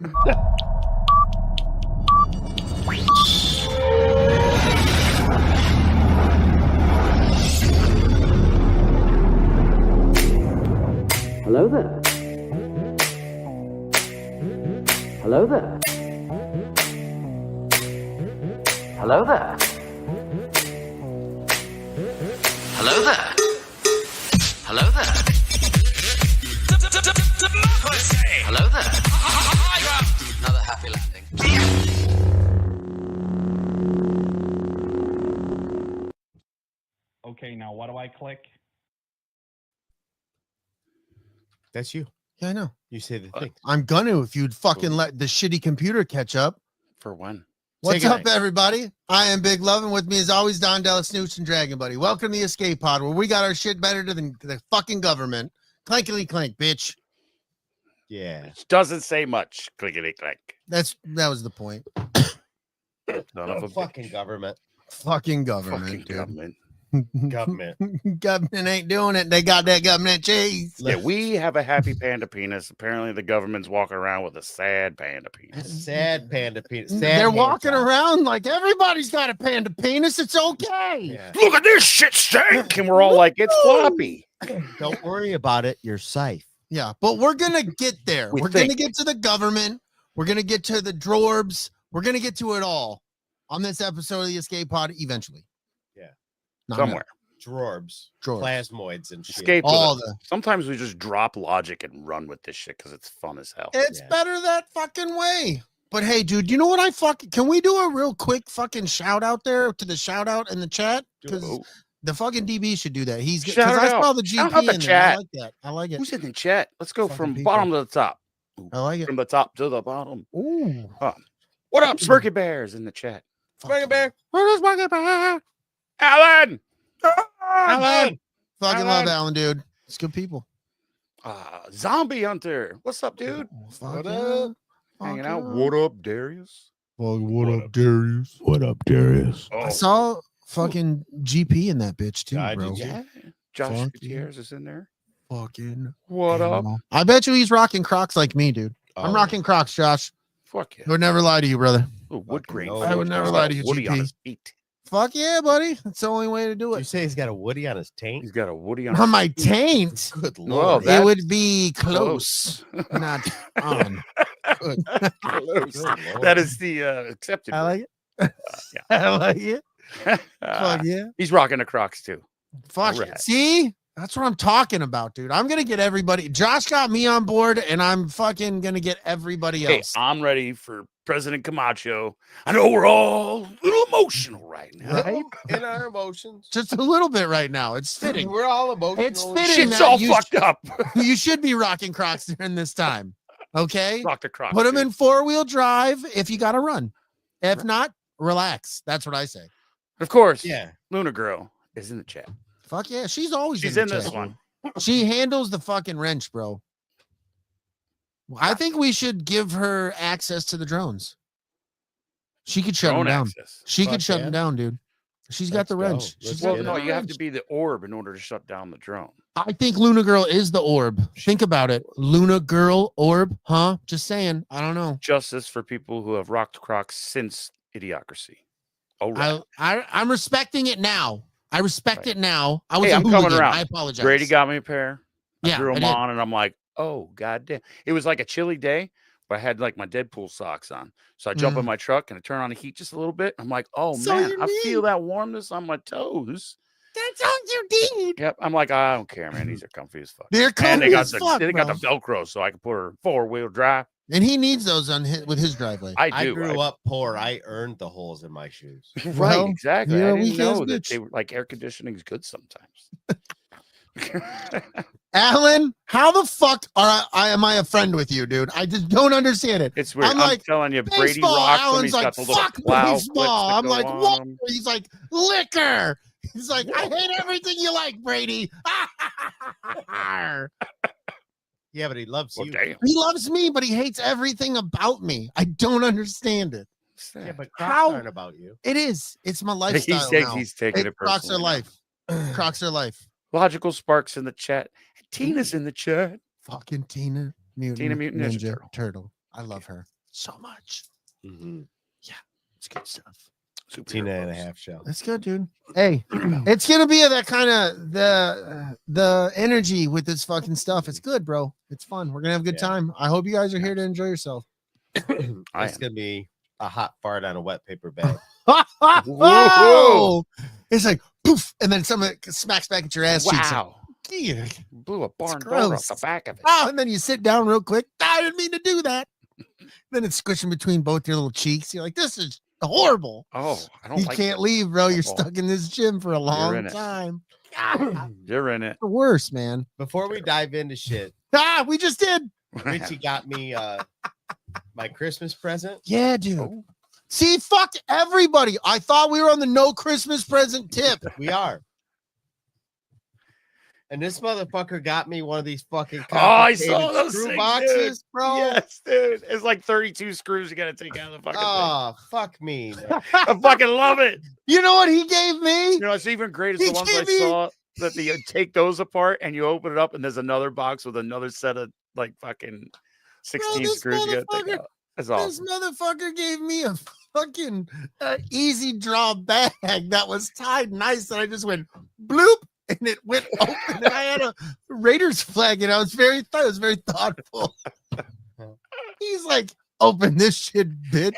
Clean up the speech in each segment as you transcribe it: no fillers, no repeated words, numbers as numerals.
Hello there. Hello there. Hello there. Hello there. Hello there. Hello there. Another happy landing. Okay, now what do I click? That's you. Yeah, I know. You say the thing. I'm gonna if you'd fucking let the shitty computer catch up. For when? What's up, everybody? I am Big Love, and with me as always, Don DellaSnooch and Dragon Buddy. Welcome to the Escape Pod, where we got our shit better than the fucking government. Clankety clank, bitch. Yeah. Doesn't say much. Clickety click. That was the point. Son of a fucking bitch. government. Fucking government, Fucking dude. government. Government. Government ain't doing it. They got that government cheese. Yeah, we have a happy panda penis. Apparently, the government's walking around with a sad panda penis. Sad panda penis. Sad They're hand walking job. around like everybody's got a panda penis. It's okay. Yeah. Look at this shit stink, and we're all like, it's floppy. Don't worry about it. You're safe. Yeah, but we're gonna get there. We We're think. gonna get to the government. We're gonna get to the Drorbs. We're gonna get to it all on this episode of the Escape Pod eventually. Yeah. Not Somewhere. Drorbs. Drorbs. Plasmoids and shit. Escape with All it. the. Sometimes we just drop logic and run with this shit because it's fun as hell. It's Yeah. better that fucking way. But hey, dude, you know what I fucking can we do a real quick fucking shout out there to the shout out in the chat? Because Oh. the fucking DB should do that. He's Shout because I it saw out. the Shout GP out the in there. I chat. like that. I like it. Who's in the chat? Let's go Fucking from people. bottom to the top. I like it. From the top to the bottom. Ooh. What up, Smirky Bears in the chat? Fucking- Bear. Where's Smirky Bear? Alan! Alan! Fucking Alan. love Alan, dude. It's good people. Zombie Hunter. What's up, dude? Fuck What yeah. up? Fuck Hanging out. yeah. What up, Darius? What up, Darius? What up, Darius? Oh, I saw fucking GP in that bitch too, Yeah, I bro. did too. yeah. Josh Fuck Gutierrez is in there. Fucking What up? animal. I bet you he's rocking Crocs like me, dude. I'm Oh, rocking Crocs, Josh. Fuck yeah. I would never lie to you, brother. Ooh, wood grain. no. I would He's never got lie a to you, Woody on GP. his feet. Fuck yeah, buddy. That's the only way to do You it. say he's got a woody on his taint? He's got a Woody on On his my feet. taint. Good Well, lord. that- It would be close, not on. Good. Close. Good lord. That is the accepted. I word. like it. yeah. I like it. Fuck yeah. He's rocking the Crocs too. Fuck Alright. it. See? That's what I'm talking about, dude. I'm gonna get everybody. Josh got me on board, and I'm fucking gonna get everybody Hey, else. I'm ready for President Camacho. I know we're all a little emotional right now. Right? In our emotions. Just a little bit right now. It's fitting. We're all emotional. It's fitting. Shit's that all you fucked up. You should be rocking Crocs during this time. Okay? Rock the Crocs. Put them dude. in 4-wheel drive if you got to run. If not, relax. That's what I say. Of course, Yeah. Luna Girl is in the chat. Fuck yeah. She's always She's in, in the this chat. one. She handles the fucking wrench, bro. I think we should give her access to the drones. She could shut them Drone down. access. She Fuck could shut yeah. them down, dude. She's got Let's the go. wrench. Let's She's Well, got get no, the you have wrench. to be the orb in order to shut down the drone. I think Luna Girl is the orb. Think about it. Luna Girl orb, huh? Just saying. I don't know. Justice for people who have rocked Crocs since Idiocracy. Oh, right. I'm respecting it now. I respect it now. I was Hey, a I'm coming hooligan. around. I apologize. Brady got me a pair. I Yeah, threw I them did. on, and I'm like, oh, goddamn. It was like a chilly day, but I had like my Deadpool socks on. So I jump in my truck and I turn on the heat just a little bit. I'm like, oh, That's all man, you I feel need. that warmness on my toes. That's all you need. Yep. I'm like, I don't care, man. These are comfy as fuck. They're And comfy they got as the fuck, they got bro. the Velcro, so I can put her 4-wheel drive. And he needs those on with his driveway. I do. I grew up poor. I earned the holes in my shoes. Right, Well, exactly. you're I a didn't weak-ass know that bitch. they were like air conditioning is good sometimes. Alan, how the fuck am I a friend with you, dude? I just don't understand it. It's weird. I'm I'm, like, telling you, Brady Baseball, rocks them. Alan's He's like, got the little fuck plow clips baseball. that I'm go like, on what? 'em. He's like, liquor. He's like, I hate everything you like, Brady. Yeah, but he loves Well, you. damn. He loves me, but he hates everything about me. I don't understand it. Yeah, but How- Crocs aren't about you. It is. It's my He lifestyle thinks now. he's taking it Crocs are personally. life. Crocs are life. Logical Sparks in the chat. Tina's in the chat. Fucking Tina Mutant, Tina Mutant Ninja Turtle. Turtle. I love her so much. Mm-hmm. It's good stuff. Tina and a half show. That's good, dude. Hey, it's gonna be that kind of the energy with this fucking stuff. It's good, bro. It's fun. We're gonna have a good time. I hope you guys are here to enjoy yourself. It's gonna be a hot fart on a wet paper bag. Whoa! It's like poof, and then someone smacks back at your ass cheeks. Wow. Like, Blew a barn door gross. off the back of it. oh, and then you sit down real quick. I didn't mean to do that. Then it's squishing between both your little cheeks. You're like, this is horrible. Oh, I don't You like can't that. leave, bro. You're Horrible. stuck in this gym for a in long it. time. You're in it. The worst, man. Before we dive into shit, We just did. Richie got me my Christmas present. Yeah, dude. Oh. See, fuck everybody. I thought we were on the no Christmas present tip. We are. And this motherfucker got me one of these fucking I saw complicated those screw things, boxes, dude. bro. Yes, dude. It's like 32 screws you gotta take out of the fucking Oh, fuck me. man. thing. I fucking love it. You know what he gave me? You know, it's even great as He the ones I gave me- saw that you take those apart and you open it up and there's another box with another set of like fucking 16 this screws you gotta take motherfucker- out. That's This awesome. motherfucker gave me a fucking easy draw bag that was tied nice, and I just went bloop, and it went open, and I had a Raiders flag, and I was very thoughtful. He's like, "Open this shit, bitch!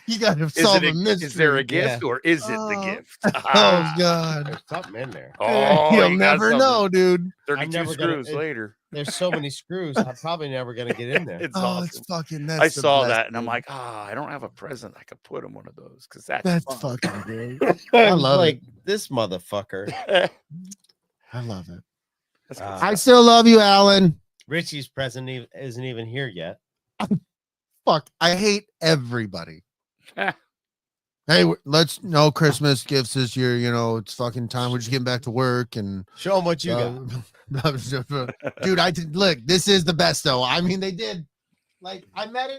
You got to solve a mystery." Is there a gift or is it the Oh. gift? Oh God! There's something in there. Oh, You'll you got never something. know, dude. 32 never gonna- screws later. There's so many screws. I'm probably never gonna get in there. It's Oh, awesome. it's fucking. That's I the saw best, that and I'm dude. like, I don't have a present. I could put him one of those because that's That's fun. fucking great. I love like this motherfucker. I love it. That's good Uh, I stuff. still love you, Alan. Richie's present isn't even here yet. Fuck, I hate everybody. Hey, let's no Christmas gifts this year. You know, it's fucking time. We're just getting back to work and Show him what you got. dude, I did look. This is the best though. I mean, they did. Like, I met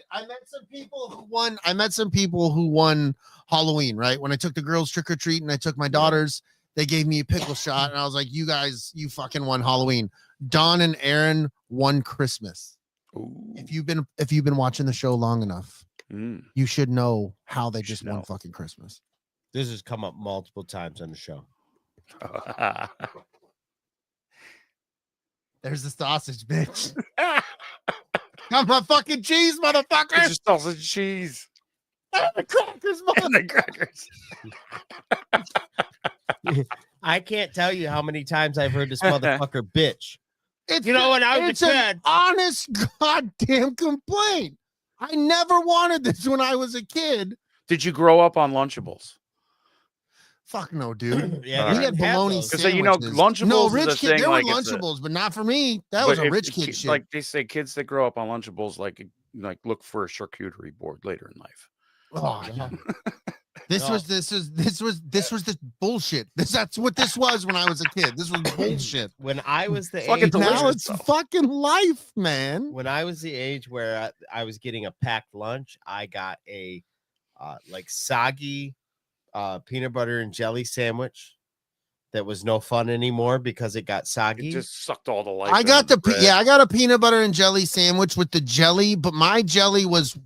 some people who won. I met some people who won Halloween. Right when I took the girls trick or treat and I took my daughters, they gave me a pickle shot, and I was like, "You guys, you fucking won Halloween." Don and Aaron won Christmas. Ooh. If you've been watching the show long enough, Mm. you should know how they You just should won know. fucking Christmas. This has come up multiple times on the show. There's the sausage, bitch. Got my fucking cheese, It's motherfucker. just sausage cheese The crackers, and the crackers. I can't tell you how many times I've heard this motherfucker bitch. It's, You know, when I was it's a an kid, honest goddamn complaint. I never wanted this when I was a kid. Did you grow up on Lunchables? Fuck no, dude. yeah, All We right. had bologna Because so, you know, sandwiches. Lunchables No, is a rich kid. thing, There were like, it's a- Lunchables, but not for me. That But was a if rich the kid ki- shit. Like they say, kids that grow up on Lunchables like look for a charcuterie board later in life. Oh, yeah. this No. was this bullshit. That's what this was when I was a kid. This was bullshit. When I was the Fucking age, delicious. Now it's though. fucking life, man. when I was the age where I was getting a packed lunch, I got a like soggy peanut butter and jelly sandwich that was no fun anymore because it got soggy. It just sucked all the life. I out got of the the bread. I got a peanut butter and jelly sandwich with the jelly, but my jelly was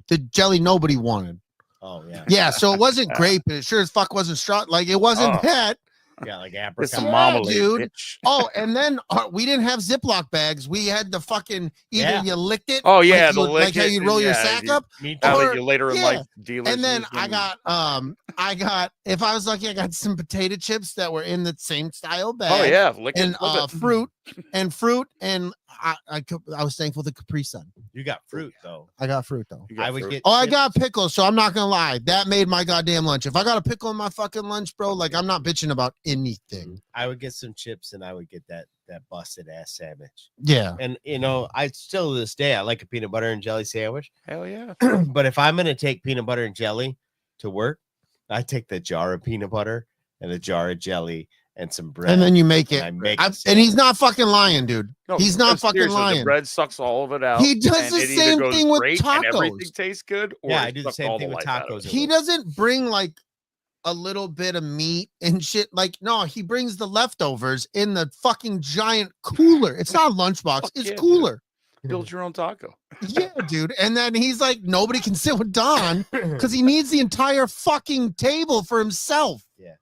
the jelly nobody wanted. oh yeah, Yeah, so it wasn't grape, and it sure as fuck wasn't straw. Like it wasn't Oh. that. yeah, like It's apricot. some Yeah, marmalade, dude. bitch. Oh, and then we didn't have Ziploc bags. We had the fucking either Yeah. you licked it. Oh yeah, like, the like how lick you it, roll your yeah, sack you- up. Me Now too. that you later in yeah. life dealers. And then use I them. got if I was lucky, I got some potato chips that were in the same style bag. Oh yeah, lick it, And flip it. fruit, and I was thankful the Capri Sun. You got fruit though. I got fruit though. You got I would fruit. get. Oh, I chips. got pickles, so I'm not gonna lie. That made my goddamn lunch. If I got a pickle in my fucking lunch, bro, like I'm not bitching about anything. I would get some chips and I would get that busted ass sandwich. Yeah. And you know, I still to this day I like a peanut butter and jelly sandwich. Hell yeah. But if I'm gonna take peanut butter and jelly to work, I take the jar of peanut butter and a jar of jelly and some bread. And then you make it. I make And he's not fucking lying, dude. No, He's not seriously, fucking The lying. bread sucks all of it out. He does and the it either same goes thing with great and everything tacos. tastes good. Or Yeah, it I do the sucks same all thing the with life out of tacos. it. He doesn't bring like a little bit of meat and shit. Like, no, he brings the leftovers in the fucking giant cooler. It's not a lunchbox, Fuck it's yeah, dude. cooler. Build your own taco. Yeah, dude. And then he's like, nobody can sit with Don because he needs the entire fucking table for himself. Yeah.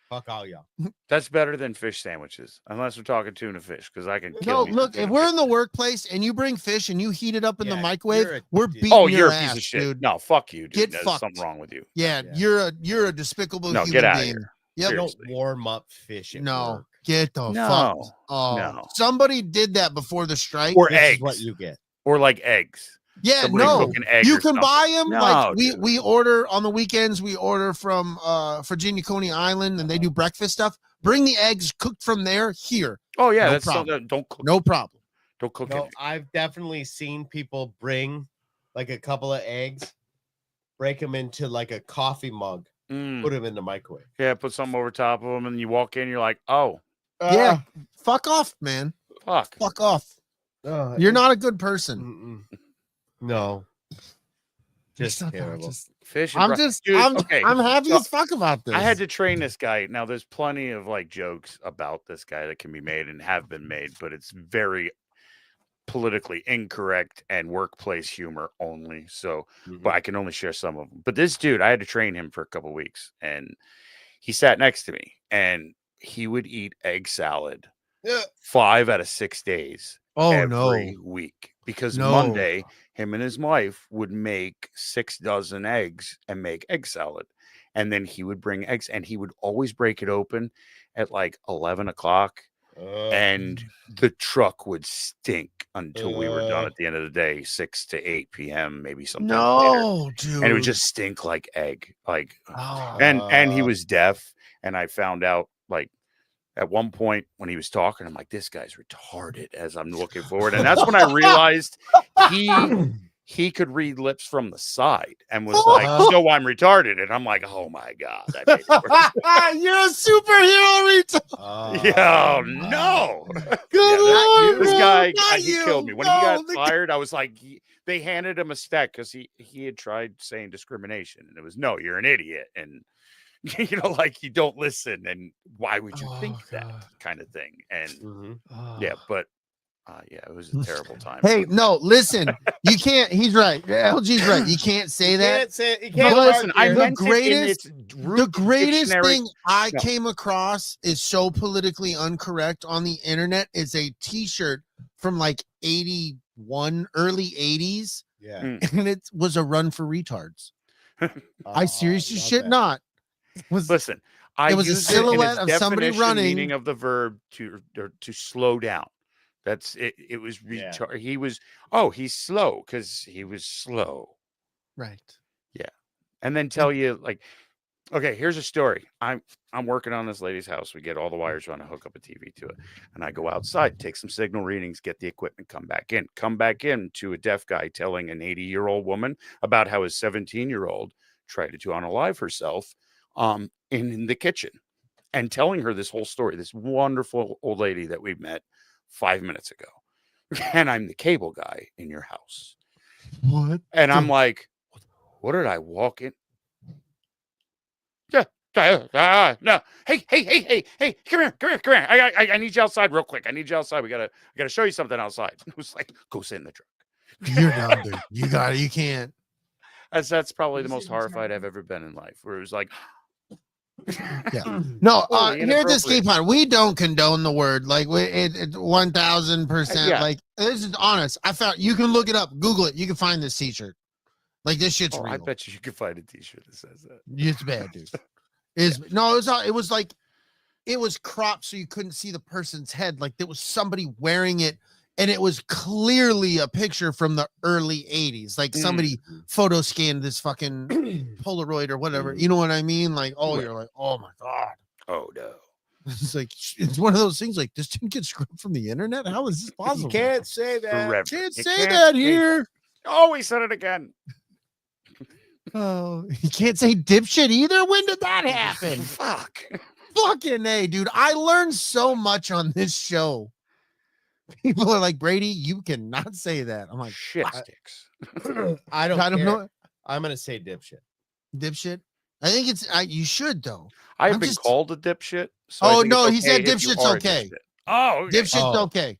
Fuck all y'all. That's better than fish sandwiches, unless we're talking tuna fish, because I can No, kill me some look, if tuna we're fish. in the workplace and you bring fish and you heat it up in the Yeah, microwave, you're a we're dick. beating Oh, your you're a ass, piece of shit. dude. No, fuck you, dude. Get There's fucked. something wrong with you. Yeah, Yeah. you're a despicable No, human get out of being. here. Yep. You don't Seriously. warm up fish at No, work. get the No, fuck. Oh, no. somebody did that before the strike. Or This eggs. is what you get. Or like eggs. Yeah, Somebody no, cook an egg you or can something. buy them. No, Like dude. we order on the weekends. We order from Virginia, Coney Island, and they do breakfast stuff. Bring the eggs cooked from there here. Oh yeah, No that's problem. something. Don't cook. No problem. Don't cook No, it. I've definitely seen people bring like a couple of eggs, break them into like a coffee mug, put them in the microwave. Yeah, put something over top of them, and you walk in, you're like, oh, Yeah, fuck off, man. fuck. Fuck off. You're not a good person. No. Just Just terrible. Fish. And I'm bro- just. Dude, I'm. okay. I'm happy so as fuck about this. I had to train this guy. Now, there's plenty of like jokes about this guy that can be made and have been made, but it's very politically incorrect and workplace humor only. So, but I can only share some of them. But this dude, I had to train him for a couple weeks, and he sat next to me, and he would eat egg salad 5 out of 6 days every week, because Monday him and his wife would make 6 dozen eggs and make egg salad, and then he would bring eggs, and he would always break it open at like 11 o'clock, and the truck would stink until we were done at the end of the day, 6 to 8 p.m. maybe sometimes later. Dude. And it would just stink like egg, like and he was deaf, and I found out like at one point when he was talking, I'm like, this guy's retarded as I'm looking forward. And that's when I realized he could read lips from the side and was like, so I'm retarded. And I'm like, oh my God. I made it worse. You're a superhero retard. Yeah, no. Good Lord, this bro, guy, not he you. killed me. When No, he got the- fired, I was like, they handed him a stack because he had tried saying discrimination. And it was, no, you're an idiot. And you know, like you don't listen, and why would you think that kind of thing? And yeah, but yeah, it was a terrible time. Hey, no, listen, you can't. He's right. LG's right. You can't say that. Can't say, you No, can't listen, I the meant greatest- it in its The root greatest dictionary. thing I No. came across is so politically incorrect on the internet is a T-shirt from like 81, early 80s, Yeah. and it was a run for retards. I seriously love shit that. not. Was Listen, I It was a used silhouette it in its of somebody definition, running. meaning of the verb to slow down. That's it. It was Yeah. he was. Oh, he's slow because he was slow. right. And then tell you like, okay, here's a story. I'm working on this lady's house. We get all the wires on to hook up a TV to it, and I go outside, take some signal readings, get the equipment, come back in to a deaf guy telling an 80-year-old woman about how his 17-year-old tried to unalive herself in the kitchen, and telling her this whole story, this wonderful old lady that we met 5 minutes ago. And I'm the cable guy in your house. What? And I'm like, what did I walk in? Yeah, no. Hey, come here. I need you outside real quick. I need you outside. I gotta show you something outside. It was like, go sit in the truck. You're done, dude. You got it. You can't. That's probably the most horrified I've ever been in life, where it was like, Yeah. No, Totally here at the skate inappropriate. pod, we don't condone the word. Like it 1000%. Yeah. Like this is honest. I found you can look it up, Google it. You can find this T-shirt. Like this shit's oh, real. I bet you could find a T-shirt that says that. It's bad, dude. It was like it was cropped so you couldn't see the person's head. Like there was somebody wearing it, and it was clearly a picture from the early 80s. Like somebody photo scanned this fucking Polaroid or whatever. You know what I mean? Like, oh, you're like, oh my God. Oh no. It's like it's one of those things like this didn't get scrubbed from the internet. How is this possible? You can't say that. Forever. Can't You say can't that say- here. Oh, we said it again. Oh, you can't say dipshit either. When did that happen? Fuck. Fucking A, dude. I learned so much on this show. People are like, Brady, you cannot say that. I'm like, Shit what? sticks. I don't I don't care. know. I'm gonna say dipshit. Dipshit. I think it's you should though. I have I'm been just- called a dipshit. So I Oh, think no, it's he said okay if you dipshit's are a okay. dipshit. Oh, okay. Dipshit's Oh. okay.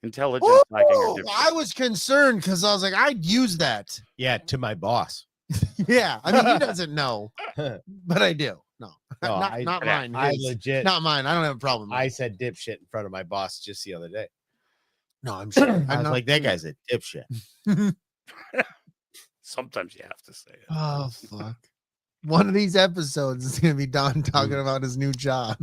Intelligence hacking or Oh, I was concerned because I was like, I'd use that. Yeah, to my boss. Yeah, I mean, he doesn't know, but I do. No, No, not mine. I his. legit. Not mine. I don't have a problem. With I it. said dipshit in front of my boss just the other day. No, I'm sure. I was like, that guy's a dipshit. Sometimes you have to say it. Oh fuck! One of these episodes is gonna be Don talking about his new job.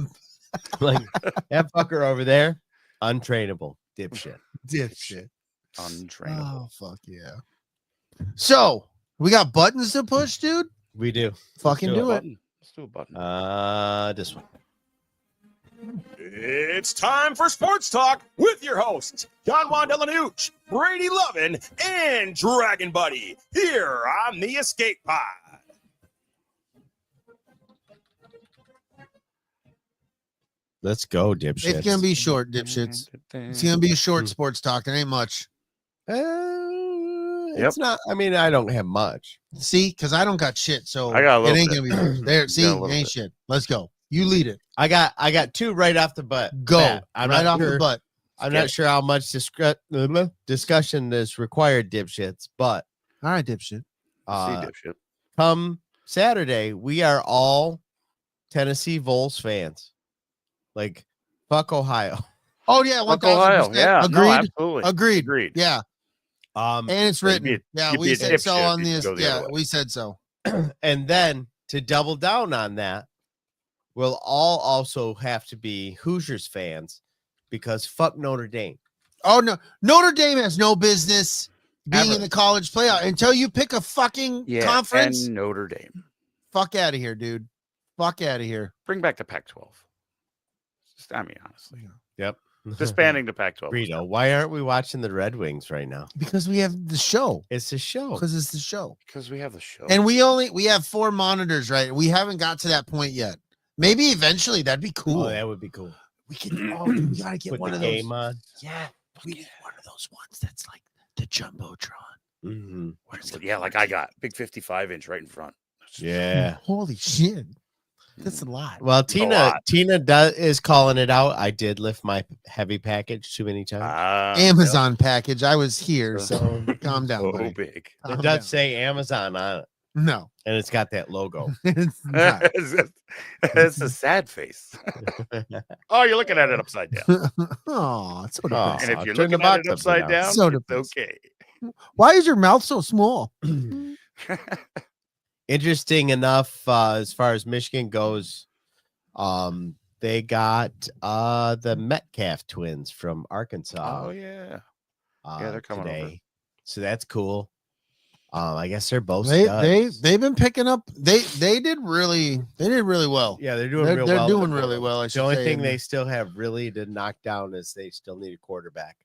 Like that fucker over there, untrainable dipshit. Dipshit. Untrainable. Oh fuck yeah! So we got buttons to push, dude. We do. Fucking do it. Button. Let's do a button. This one. It's time for Sports Talk with your hosts, DellaSnooch, Brady, Lovin, and Dragon Buddy, here on the Escape Pod. Let's go, dipshit. It's gonna be short, dipshits. It's gonna be a short sports talk. There ain't much. It's not. I mean, I don't have much. See, because I don't got shit, so I got a little it ain't bit. gonna be there. See, Got a it little ain't bit. shit. Let's go. You lead it. I got two right off the butt. Go bat. I'm right not off sure, the butt. I'm not sure how much discussion is required, dipshits. But All right, dipshit. See, uh, dipshit. come Saturday, we are all Tennessee Vols fans. Like, fuck Ohio. Oh yeah, Fuck Ohio. 1000%. Yeah, Agreed. no, absolutely. Agreed. Agreed. Yeah, and it's you'd be written. Yeah, you'd be we a said so dipshit on if you this. go the Yeah, other way. we said so. And then to double down on that, we'll all also have to be Hoosiers fans because fuck Notre Dame. Oh no, Notre Dame has no business being Ever. in the college playoff until you pick a fucking conference. And Notre Dame. Fuck out of here, dude. Fuck out of here. Bring back the Pac-12. Just, I mean, honestly, Yep. disbanding the Pac-12. Rito, why aren't we watching the Red Wings right now? Because we have the show. It's a show. Because it's the show. Because we have the show. And we have 4 monitors, right? We haven't got to that point yet. Maybe eventually that'd be cool. Oh, that would be cool. We can we gotta get Put one the of those. game on. Yeah, we need one of those ones that's like the Jumbotron. Mm-hmm. Where it's Yeah, like I got big 55-inch right in front. Yeah. Holy shit. That's a lot. Well, lot. Tina is calling it out. I did lift my heavy package too many times. Amazon package. I was here, so calm down. So buddy. big. It Calm does down. say Amazon on it, No. and it's got that logo. It's not. It's a sad face. Oh, you're looking at it upside down. Oh, it's so Oh. depressing. And if you're turn the looking at box it upside upside down. down, So it's depressing. okay. Why is your mouth so small? Interesting enough, as far as Michigan goes, they got the Metcalf twins from Arkansas. Oh yeah. Yeah, they're coming over. So that's cool. I guess they're both They've been picking up. They did really well. yeah, they're doing They're real well. doing really well. I should The only say. thing And they still have really to knock down is they still need a quarterback.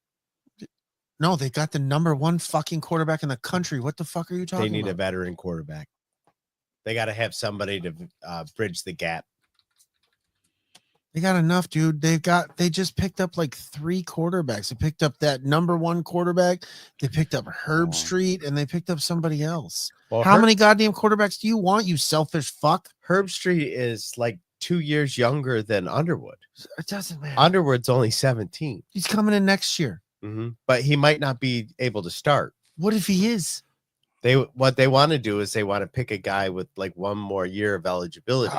no, they got the #1 fucking quarterback in the country. What the fuck are you talking They need a about? veteran quarterback. They got to have somebody to bridge the gap. They got enough, dude. They just picked up like 3 quarterbacks. They picked up that #1 quarterback. They picked up Herb Oh. Street, and they picked up somebody else. Well, How many goddamn quarterbacks do you want, you selfish fuck? Herb Street is like 2 years younger than Underwood. It doesn't matter. Underwood's only 17. He's coming in next year. But he might not be able to start. What if he is? What they want to do is they want to pick a guy with like 1 more year of eligibility.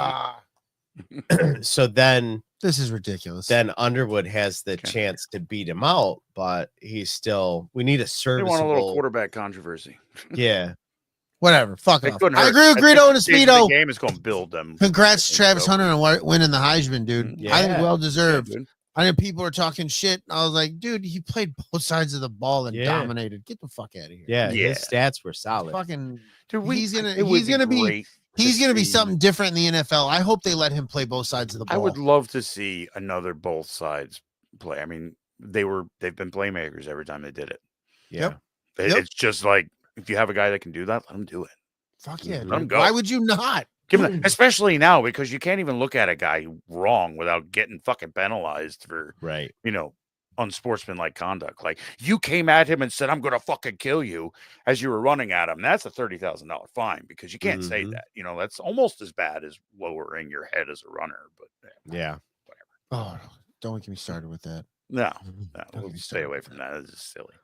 So then This is ridiculous. Underwood has the Okay. chance to beat him out, but he's still. We need a They serviceable. want a little quarterback controversy. Yeah, Whatever. Fuck It off. couldn't I hurt. agree with I think Greedo and the change of Speedo. The game is going to build them. Congrats, think Travis so. Hunter, on winning the Heisman, dude. I think Yeah. well Yeah, deserved. dude. I know people are talking shit. I was like, dude, he played both sides of the ball and Yeah. dominated. Get the fuck out of here. yeah, Yeah. his stats were solid. Fucking Dude, He's gonna- it would he's gonna be- great he's to gonna be see- something different in the NFL. I hope they let him play both sides of the ball. I would love to see another both sides play. I mean, they've been playmakers every time they did it. Yeah, Yep. It's just like if you have a guy that can do that, let him do it. Fuck yeah. Let him dude. go. Why would you not? Give him, especially now because you can't even look at a guy wrong without getting fucking penalized for right. unsportsmanlike conduct. Like you came at him and said, "I'm gonna fucking kill you" as you were running at him. That's a $30,000 fine because you can't say Mhm. that. That's almost as bad as lowering your head as a runner. But Yeah, Oh, don't get me started with that. No, Don't we'll get me stay started. away from that. It's just silly.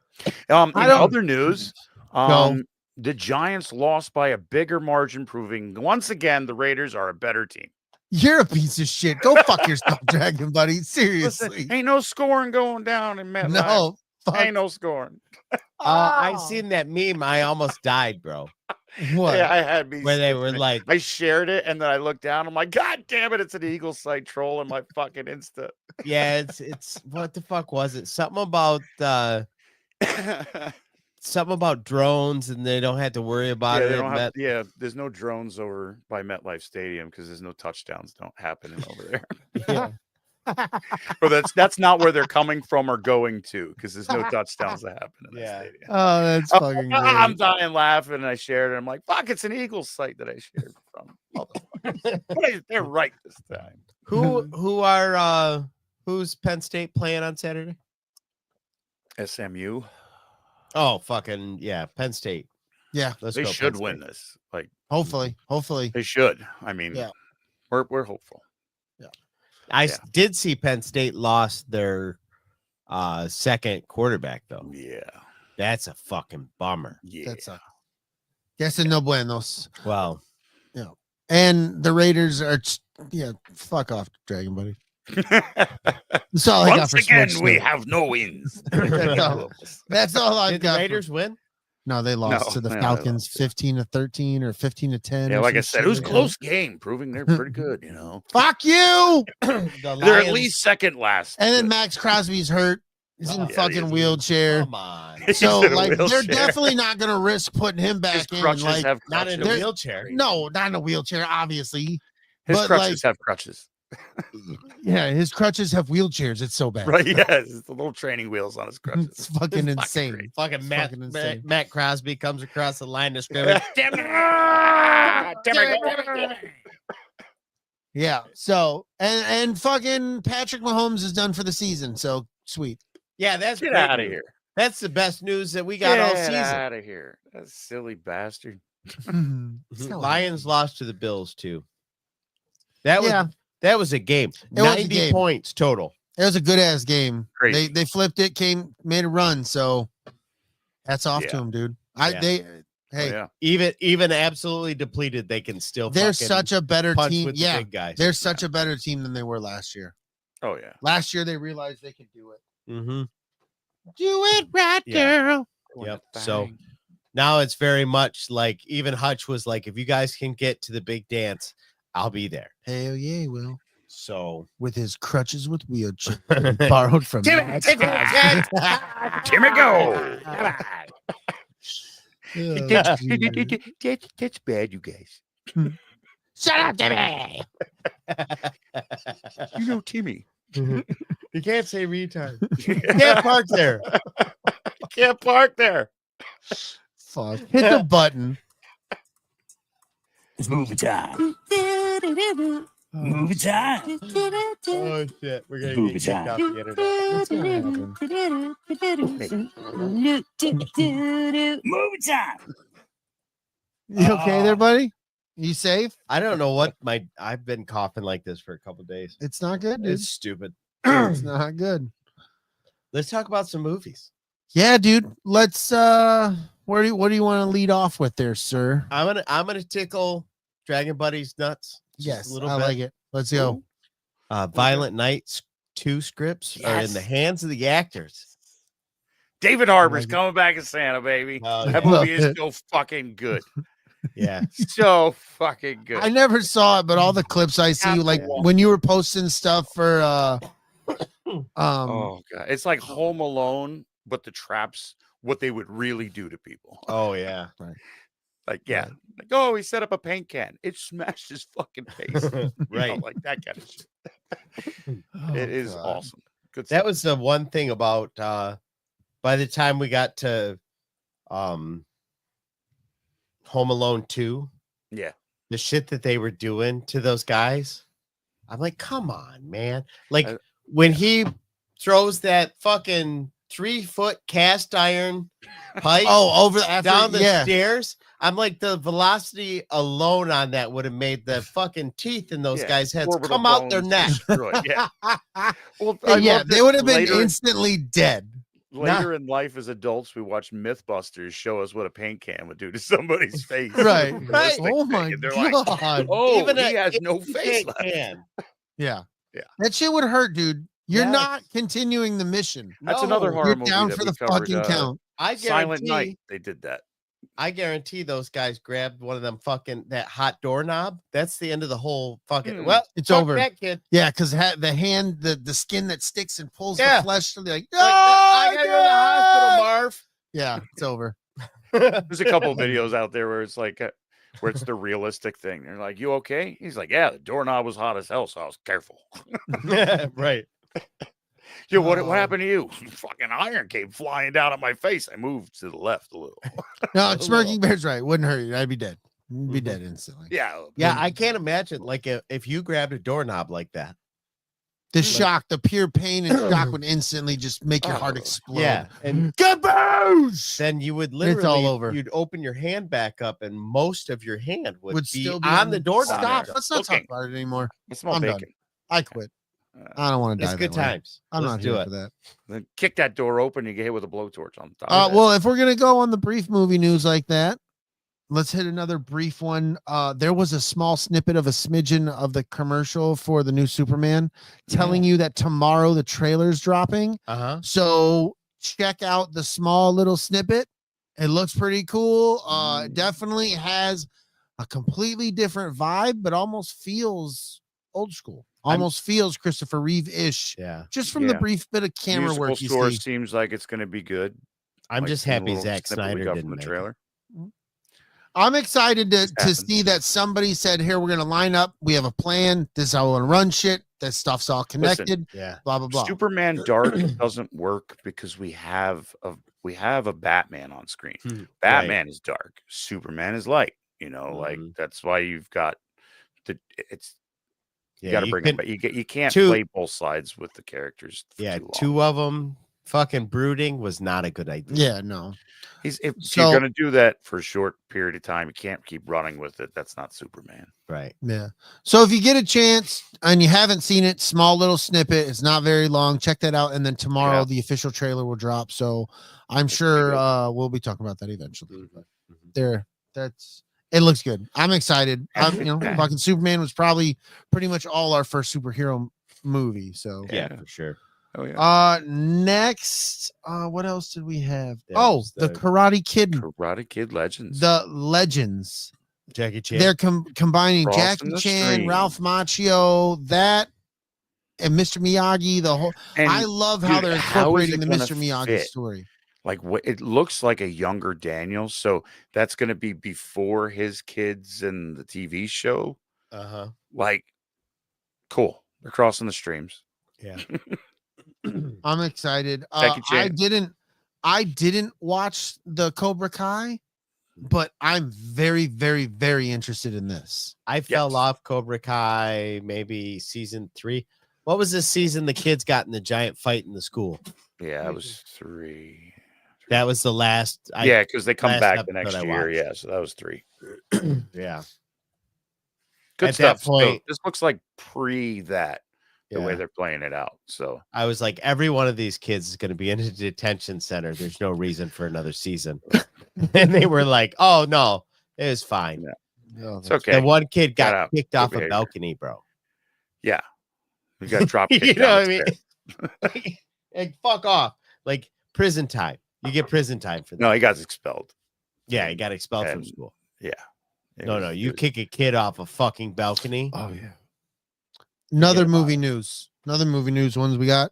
In other news, the Giants lost by a bigger margin, proving once again the Raiders are a better team. You're a piece of shit. Go fuck yourself, Dragon Buddy. Seriously. Listen, ain't no scoring going down in MetLife. No. Fuck. Ain't no scoring. I seen that meme. I almost died, bro. What? Yeah, I had me Where they sick, were man. like, I shared it and then I looked down. I'm like, God damn it! It's an Eagle site troll in my fucking Insta. yeah, it's what the fuck was it? Something about drones, and they don't have to worry about Yeah, it. they don't have, Met- there's no drones over by MetLife Stadium because there's no touchdowns don't happening over there. yeah. Or that's not where they're coming from or going to because there's no touchdowns that happen in that Yeah. stadium. Oh, that's fucking great. I'm dying laughing and I shared it. I'm like, fuck, it's an Eagles site that I shared from. Motherfuckers. They're right this time. Who's Penn State playing on Saturday? SMU. Oh, fucking yeah, Penn State. Yeah. Let's They go, should Penn win State. this. Like Hopefully. they should. I mean, Yeah. we're hopeful. I Yeah. did see Penn State lost their second quarterback though. Yeah. That's a fucking bummer. Yeah. That's a yes and no buenos. Well, And the Raiders are fuck off, Dragon Buddy. That's all I got Once for again, sports we today. have no wins. That's all I've did the got. Raiders win? No, they lost No, to the no, they Falcons lost, yeah. 15-13 or 15-10. Yeah, or like I some said, it was shit. close game, proving they're pretty good, you know. Fuck you. The They're Lions- at least second last. And then Max Crosby's hurt. He's in Oh, a yeah, fucking he is. wheelchair. Come on. He's So in a like they're wheelchair. definitely not gonna risk putting him His back in. crutches Like have Not crutches. in a wheelchair. no, not in a wheelchair, obviously. His but, crutches have crutches. Yeah, his crutches have wheelchairs. It's so bad. Right, yes. It's the little training wheels on his crutches. It's fucking It's insane. great. Fucking Matt, fucking insane. Matt Crosby comes across the line of scrimmage. Damn it. Yeah. So and fucking Patrick Mahomes is done for the season. So sweet. Yeah, that's Get great out of news. here. That's the best news that we got all Get season. out of here. That silly bastard. Lions lost to the Bills too. That was Yeah. that was a game. It was a 90 game. points total. It was a good ass game. Crazy. They flipped it, made a run. So hats off to Yeah. him, dude. Yeah. Hey, yeah. Even absolutely depleted, they can still they're fucking such a better punch team. with the Yeah, big guys. they're such a better team than they were last year. Oh yeah. Last year they realized they could do it. Mm-hmm. Do it right, Yeah. girl. Yep. So now it's very much like even Hutch was like, if you guys can get to the big dance, I'll be there. Hell yeah, Will. So With his crutches with wheelchair borrowed from Max Timmy go. Crosby. That's bad, you guys. Shut up, Timmy. You know Timmy. you can't say retard. You can't park there. You can't park there. Fuck. Hit the button. It's movie time. Movie time. Oh shit, we're gonna Movie get kicked time. off the internet. Movie time. You okay there, buddy? You safe? I don't know what I've been coughing like this for a couple days. It's not good, dude. It's stupid. It's not good. Let's talk about some movies. Yeah, dude. Let's what do you want to lead off with there, sir? I'm gonna tickle Dragon Buddy's nuts. just Yes, a little I bit. like it. Let's go. Violent Nights 2 scripts are in the hands of the actors. David Harbour's Like it. coming back as Santa, baby. Oh, That yeah. movie is so fucking good. Yeah. So fucking good. I never saw it, but all the clips I see, like when you were posting stuff for Oh god, it's like Home Alone, but the traps, what they would really do to people. Oh yeah. Like like oh, he set up a paint can, it smashed his fucking face. You know, Right. like that kind of shit. Oh, It is God. awesome. Good. That stuff. was the one thing about by the time we got to Home Alone 2, Yeah. the shit that they were doing to those guys. I'm like, come on, man. Like when he throws that fucking 3-foot cast iron pipe Oh, over after, down the yeah. stairs. I'm like, the velocity alone on that would have made the fucking teeth in those guys' heads orbital come out their bones neck. destroyed. Yeah. Well, I yeah, love they that would have been later- instantly dead. Later in life, as adults, we watch Mythbusters show us what a paint can would do to somebody's face. Right. Realistic Oh thing, my and they're like, god. oh, Even he a has no itty face paint left. can. Yeah. Yeah. That shit would hurt, dude. You're Yes. not continuing the mission. That's another No, horror You're movie down that for we the covered, fucking count. I Silent Night. guarantee. They did that. I guarantee those guys grabbed one of them fucking that hot doorknob. That's the end of the whole fucking. Well, It's fuck over. that kid. Yeah, because the hand, the skin that sticks and pulls Yeah. the flesh. So they're like, Like, I gotta go to the hospital, Marv. Yeah, it's over. There's a couple videos out there where it's like, where it's the realistic thing. They're like, "You okay?" He's like, "Yeah, the doorknob was hot as hell, so I was careful." Right. Yo, what happened to you? Fucking iron came flying down on my face. I moved to the left a little. No, Smirking Bear's right. Wouldn't hurt you. I'd be dead. You'd be dead instantly. Yeah. Yeah, I can't imagine like if you grabbed a doorknob like that. The shock, the pure pain and shock would instantly just make your heart explode. Yeah, and Caboose! then you would literally all over. You'd open your hand back up, and most of your hand would be still be on the doorknob. Stop. there. Let's not talk Okay. about it anymore. I smell I'm done. bacon. I quit. I don't want to die. It's good that way. times. I'm Let's not do here it. for that. Then kick that door open. You get hit with a blowtorch on top. of that. Well, if we're gonna go on the brief movie news like that, let's hit another brief one. There was a small snippet of a smidgen of the commercial for the new Superman, telling you that tomorrow the trailer's dropping. So check out the small little snippet. It looks pretty cool. It definitely has a completely different vibe, but almost feels old school. Almost feels Christopher Reeve-ish. Yeah, Just from the Yeah. brief bit of camera Musical work you score see. seems like it's going to be good. I'm Like just from the happy little Zack snippet we Snyder got didn't from the make trailer. I'm excited to happens. see that somebody said, here, we're going to line up. We have a plan. This is how we're going to run shit. That stuff's all connected. Yeah. Blah, blah, blah. Superman Dark doesn't work because we have a Batman on screen. Batman is dark. Superman is light. You know, like that's why you've got you got to bring them, but you can't play both sides with the characters. For too long. Two of them fucking brooding was not a good idea. Yeah, no. If you're going to do that for a short period of time, you can't keep running with it. That's not Superman. Right. Yeah. So if you get a chance and you haven't seen it, small little snippet, it's not very long. Check that out. And then tomorrow the official trailer will drop. So I'm sure we'll be talking about that eventually. But it looks good. I'm excited. Fucking Superman was probably pretty much all our first superhero movie. So Yeah, for sure. Oh yeah. Next, what else did we have? There's the the Karate Kid. Karate Kid Legends. The Legends. Jackie Chan. They're combining Crossing Jackie the Chan, stream. Ralph Macchio, that, and Mr. Miyagi. The whole. And, I love how dude, they're how is incorporating the it Mr. gonna Miyagi fit? story. Like what it looks like a younger Daniel, so that's going to be before his kids and the TV show. Like, cool. They're crossing the streams. Yeah. I'm excited. Jackie Chan. I didn't watch the Cobra Kai, but I'm very, very, very interested in this. I fell off Cobra Kai maybe season 3. What was this season the kids got in the giant fight in the school? Yeah, it was 3. That was the last. Yeah, because they come last back the next episode I year. watched. Yeah, so that was 3. Yeah. Good At stuff. that point- So this looks like pre that the way Yeah. they're playing it out. So I was like, every one of these kids is going to be in a detention center. There's no reason for another season. And they were like, oh, no, it was fine. Yeah. It's okay. The one kid Got got out. kicked Good off behavior. a balcony, bro. Yeah, we got drop kicked. You know down what I mean? Like, fuck off. Like, prison time. You get prison time for that. No, he got expelled. Yeah, he got expelled from And- school. Yeah. It No, was- no, it you was- kick a kid off a fucking balcony. Oh yeah. Another Forget about movie news. Another movie news ones we got.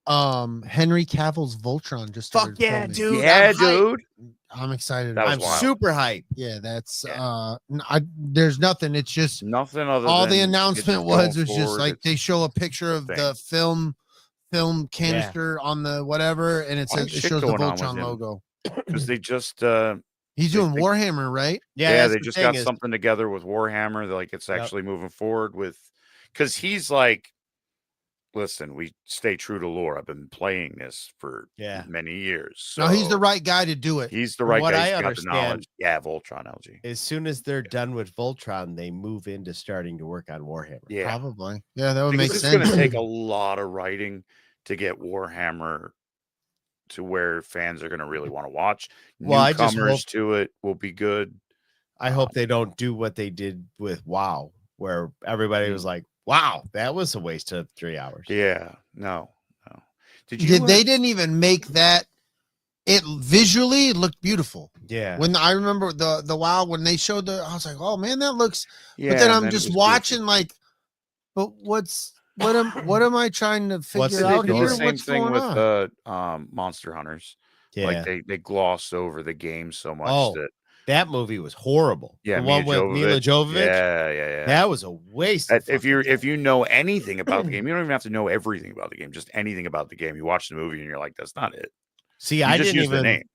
Henry Cavill's Voltron just Fuck started yeah, filming. dude. Yeah, I'm hyped. dude. I'm excited. That was I'm wild. super hyped. Yeah, that's Yeah. there's nothing. It's just Nothing other all than the it's announcement going was just forward, like it's- they show a picture of thing. the film canister on the whatever, and it Why says it shit shows the going on with Voltron him? logo. because they just He's They doing think- Warhammer, right? yeah, that's they the just thing got is- something together with Warhammer. They're like it's Yep. actually moving forward with because he's like listen, we stay true to lore. I've been playing this for Yeah. many years. So No, he's the right guy to do it. He's the From right what guy. I He's got the understand- knowledge. Yeah, Voltron LG. As soon as they're done with Voltron, they move into starting to work on Warhammer. Yeah, Probably. Yeah, that would because make it's sense. going to take a lot of writing to get Warhammer to where fans are going to really want to watch. Well, I just Newcomers hope- to it will be good. I hope they don't do what they did with WoW, where everybody was like, "Wow, that was a waste of 3 hours." Yeah, no. Did you? They didn't even make that. It visually it looked beautiful. Yeah. When I remember the WoW when they showed I was like, oh man, that looks. Yeah, but then and I'm it just was watching goofy. like, but what am I trying to What's figure the out They did here? the same What's thing going with on? Monster Hunters. Yeah. Like they gloss over the game so much Oh, that that movie was horrible. yeah, The one with Mila Jovovich. Yeah. That was a waste. of If fucking you know anything about the game, you don't even have to know everything about the game. Just anything about the game. You watch the movie and you're like, that's not it. See, You I just didn't use the even. name.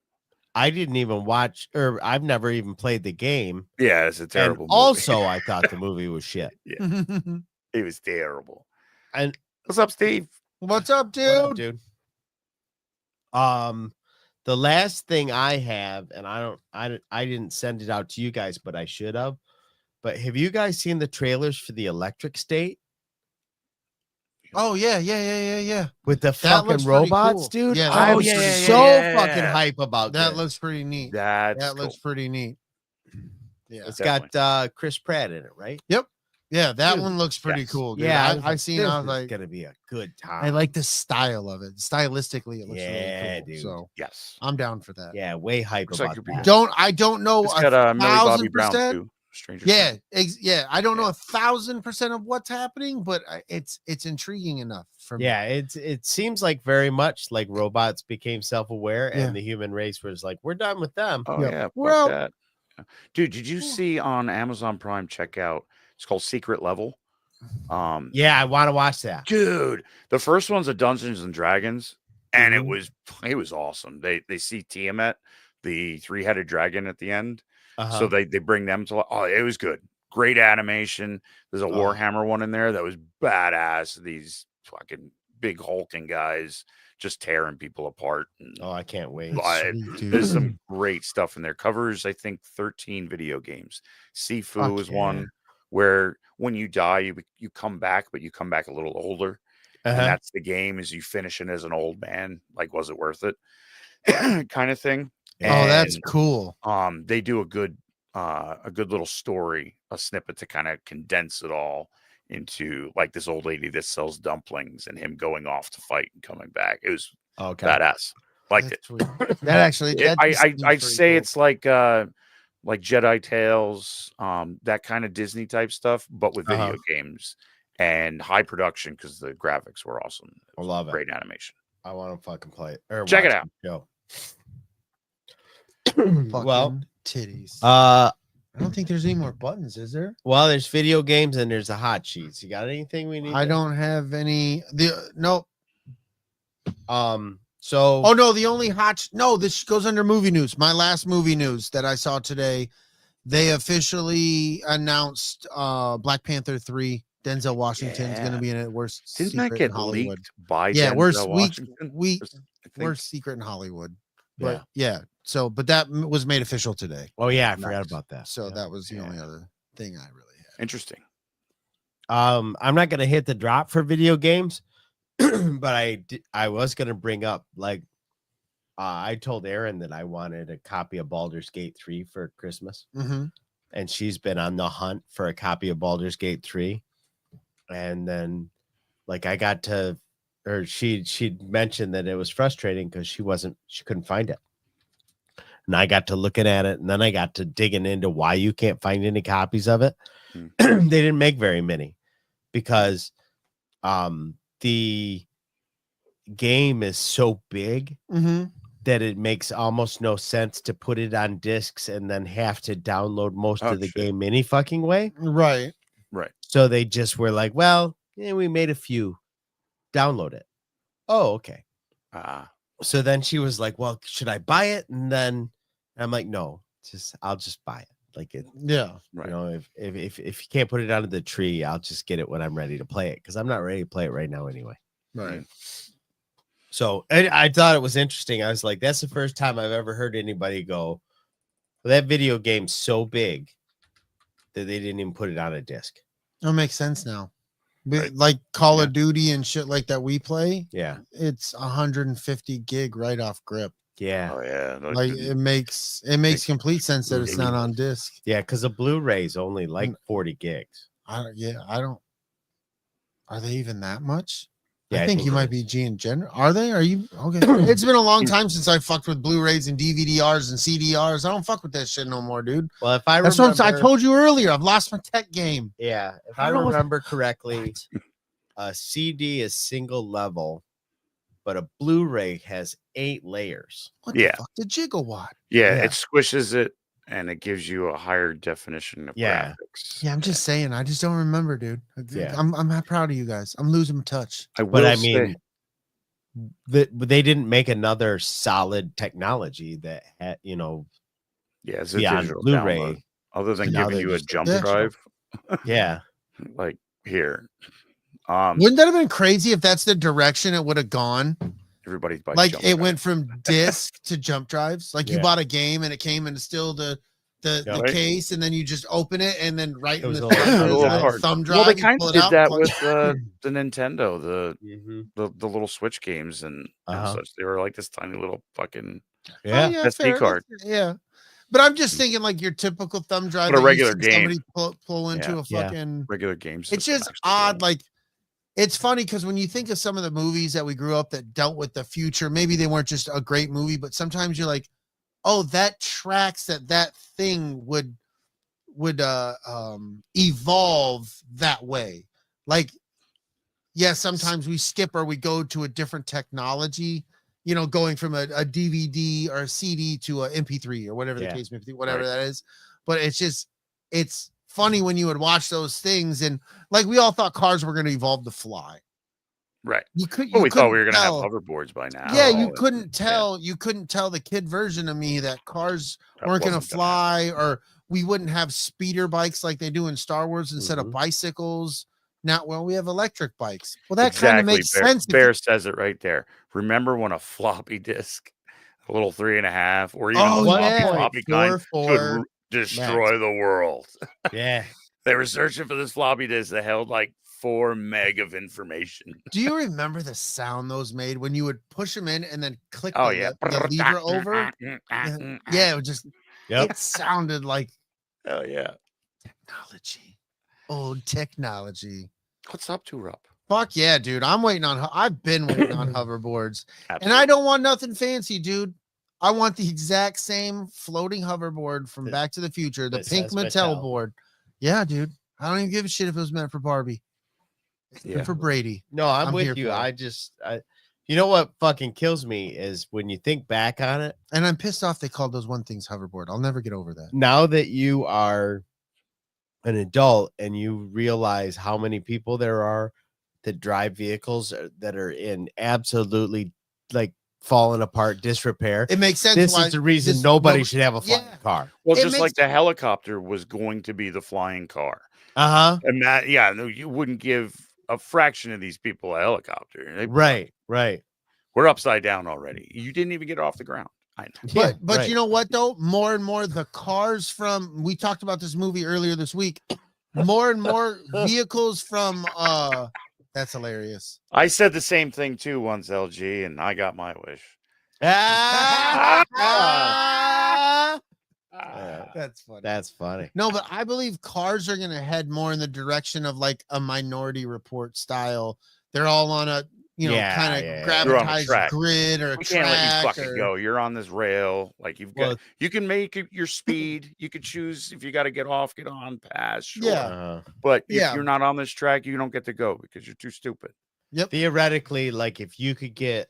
I didn't even watch, or I've never even played the game. Yeah, it's a terrible. And movie. also, I thought the movie was shit. It was terrible. And What's up, Steve? What's up, what up, dude? The last thing I have, and I didn't send it out to you guys, but I should have. But have you guys seen the trailers for the Electric State Oh yeah. with the That fucking looks pretty robots, cool. dude? Yeah, that I'm looks pretty so cool. fucking hype about That this. looks pretty neat. That Looks pretty neat. Yeah. It's definitely. got Chris Pratt in it, right? Yeah, that Dude, one looks pretty yes. cool. Dude. Yeah, I seen. I was like, gonna be a good time. I like the style of it. Stylistically, it looks Yeah, really cool. dude. So Yes. I'm down for that. Yeah, way hype Looks like about it'd be that. good. I don't know. It's got Millie Bobby Brown 1,000%. too. Stranger Yeah, Things. yeah. I don't know 1,000% of what's happening, but it's intriguing enough for me. Yeah, it seems like very much like robots became self-aware Yeah. and the human race was like, we're done with them. Oh Yeah. yeah, We're fuck out. that. Yeah. Dude, did you see on Amazon Prime checkout? It's called Secret Level. Yeah, I want to watch that. Dude, the first one's a Dungeons and Dragons, and Mhm. it was awesome. They see Tiamat, the 3-headed dragon at the end, Uh-huh. so they bring them to. Oh, it was good. Great animation. There's a Oh. Warhammer one in there that was badass. These fucking big hulking guys just tearing people apart. And Oh, I can't wait. But Sweet, dude. there's some great stuff in there. Covers, I think, 13 video games. Sifu Fuck is yeah. one where when you die, you come back, but you come back a little older. And Uh-huh. that's the game is you finishing as an old man. Like, was it worth it? Kind of thing. Oh, that's And, cool. they do a good little story, a snippet to kind of condense it all into like this old lady that sells dumplings and him going off to fight and coming back. It was Okay. badass. Liked it. That's sweet. That actually, that just seems I'd pretty say cool. it's like Jedi Tales, that kind of Disney type stuff, but with video games and high production because the graphics were awesome. It I was love it. great animation. I want to fucking play it. Or Check it watch out. the show. Well, Well, titties. I I don't think there's any more buttons, is there? there's video games and there's the hot sheets. You got anything we need? I don't have any. No. So Oh no, the only no. This goes under movie news. My last movie news that I saw today, they officially announced Black Panther 3. Denzel Washington's going to be in it. Worst Didn't that secret get in Hollywood. leaked by Yeah, Denzel worst Washington? we I think- worst secret in Hollywood. But yeah, so but that was made official today. Oh yeah, I forgot Nice. about that. So Yeah. that was the only other thing I really had. Interesting. I'm not gonna hit the drop for video games, but I was gonna bring up like I told Aaron that I wanted a copy of Baldur's Gate 3 for Christmas, Mm-hmm. and she's been on the hunt for a copy of Baldur's Gate 3. And then like I got to or she mentioned that it was frustrating because she couldn't find it. And I got to looking at it, and then I got to digging into why you can't find any copies of it. They didn't make very many because the game is so big Mm-hmm. that it makes almost no sense to put it on discs and then have to download most Oh, of the shit. game any fucking way. Right. Right. So they just were like, well, yeah, we made a few. Download it. Oh, okay. So then she was like, well, should I buy it? And then I'm like, no, I'll just buy it. Like it, Yeah. Right. you know, if you can't put it under the tree, I'll just get it when I'm ready to play it because I'm not ready to play it right now anyway. Right. So I thought it was interesting. I was like, that's the first time I've ever heard anybody go, well, that video game's so big that they didn't even put it on a disc. That makes sense now. Right. Like Call of Duty and shit like that we play. Yeah. It's 150 gig right off grip. Yeah. Oh yeah. Like it makes complete sense that it's not on disc. Yeah, because a Blu-ray is only like 40 gigs. I don't. Are they even that much? Yeah, I think you it might is. be G in general. Are they? Are you okay? It's been a long time since I fucked with Blu-rays and DVDRs and CDRs. I don't fuck with that shit no more, dude. Well, if I That's remember, what I told you earlier. I've lost my tech game. Yeah, if I I don't know what- remember correctly, a CD is single level, but a Blu-ray has 8 layers. What Yeah. the fuck? The gigawatt. Yeah, Yeah. it squishes it and it gives you a higher definition of Yeah. graphics. Yeah, I'm just saying. I just don't remember, dude. Yeah. I'm not proud of you guys. I'm losing my touch. I But will I say- mean, they didn't make another solid technology that had, yeah, it's a beyond digital Blu-ray. download. Other than Now giving they you a just- jump Yeah. drive, Yeah. like here. Wouldn't that have been crazy if that's the direction it would have gone? Everybody's by Like jump it drive. went from disc to jump drives. Like you Yeah. bought a game and it came in still the Right. case, and then you just open it, and then right It in was the a little thumb, card. Little drive, card. thumb drive. Well, they you kind pull of it did out, that plug- with the Nintendo, Mhm. the little Switch games and Uh-huh. such. They were like this tiny little fucking. Yeah. Oh, SD fair, card. Yeah, but I'm just thinking like your typical thumb drive. But a that you regular see game. Somebody pull into a Yeah. fucking. Regular games. It's just odd. Like it's funny because when you think of some of the movies that we grew up that dealt with the future, maybe they weren't just a great movie, but sometimes you're like, oh, that tracks that thing would evolve that way. Like, yeah, sometimes we skip or we go to a different technology, going from a DVD or a CD to a MP3 or whatever the Yeah. case may be, whatever Right. that is. But it's funny when you would watch those things, and like we all thought cars were going to evolve to fly. Right. You couldn't. Well, you we thought we were couldn't gonna tell- have hoverboards by now. Yeah, you and- couldn't yeah, tell. You couldn't tell the kid version of me that cars that weren't going to wasn't happen. fly, or we wouldn't have speeder bikes like they do in Star Wars instead of Mhm. bicycles. Now, well, we have electric bikes. Well, that kind of makes Bear, sense. if Bear says it right there. Remember when a floppy disk, a little 3.5, or even Oh, a floppy, yeah. floppy kind, 1.44 could destroy the world. Yeah. They were searching for this floppy disk that held like 4 meg of information. Do you remember the sound those made when you would push them in and then click Oh the, yeah, the lever over? Yeah, it would just. Yep. It sounded like Oh yeah. technology. Old technology. What's up, to Rob? Fuck yeah, dude. I've been waiting on hoverboards. And Absolutely. I don't want nothing fancy, dude. I want the exact same floating hoverboard from That- Back to the Future, the that pink says Mattel Mattel. board. Yeah, dude. I don't even give a shit if it was meant for Barbie. It's meant Yeah. for Brady. No, I'm I'm here with you. for it. You know what fucking kills me is when you think back on it, And I'm pissed off they called those one things hoverboard. I'll never get over that. now that you are an adult and you realize how many people there are that drive vehicles that are in absolutely like falling apart disrepair. It makes sense. This why is the reason this- nobody no- should have a flying yeah. car. Well, It just makes- like the helicopter was going to be the flying car. Uh-huh. And that, yeah, no, you wouldn't give a fraction of these people a helicopter. Right. We're upside down already. You didn't even get off the ground. I know. But right. you know what though? More and more the cars from we talked about this movie earlier this week. More and more vehicles from that's hilarious. I said the same thing too once, LG, and I got my wish. That's funny. That's funny. No, but I believe cars are gonna head more in the direction of like a Minority Report style. They're all on a Yeah, kind of yeah. They're on a gravitas track. grid or a We can't let you track. fucking or- go. You're on this rail. Like Well, you can make it your speed. You could choose if you got to get off, get on, pass. Sure. Yeah. uh, But Yeah. if you're not on this track, you don't get to go because you're too stupid. theoretically, like if you could get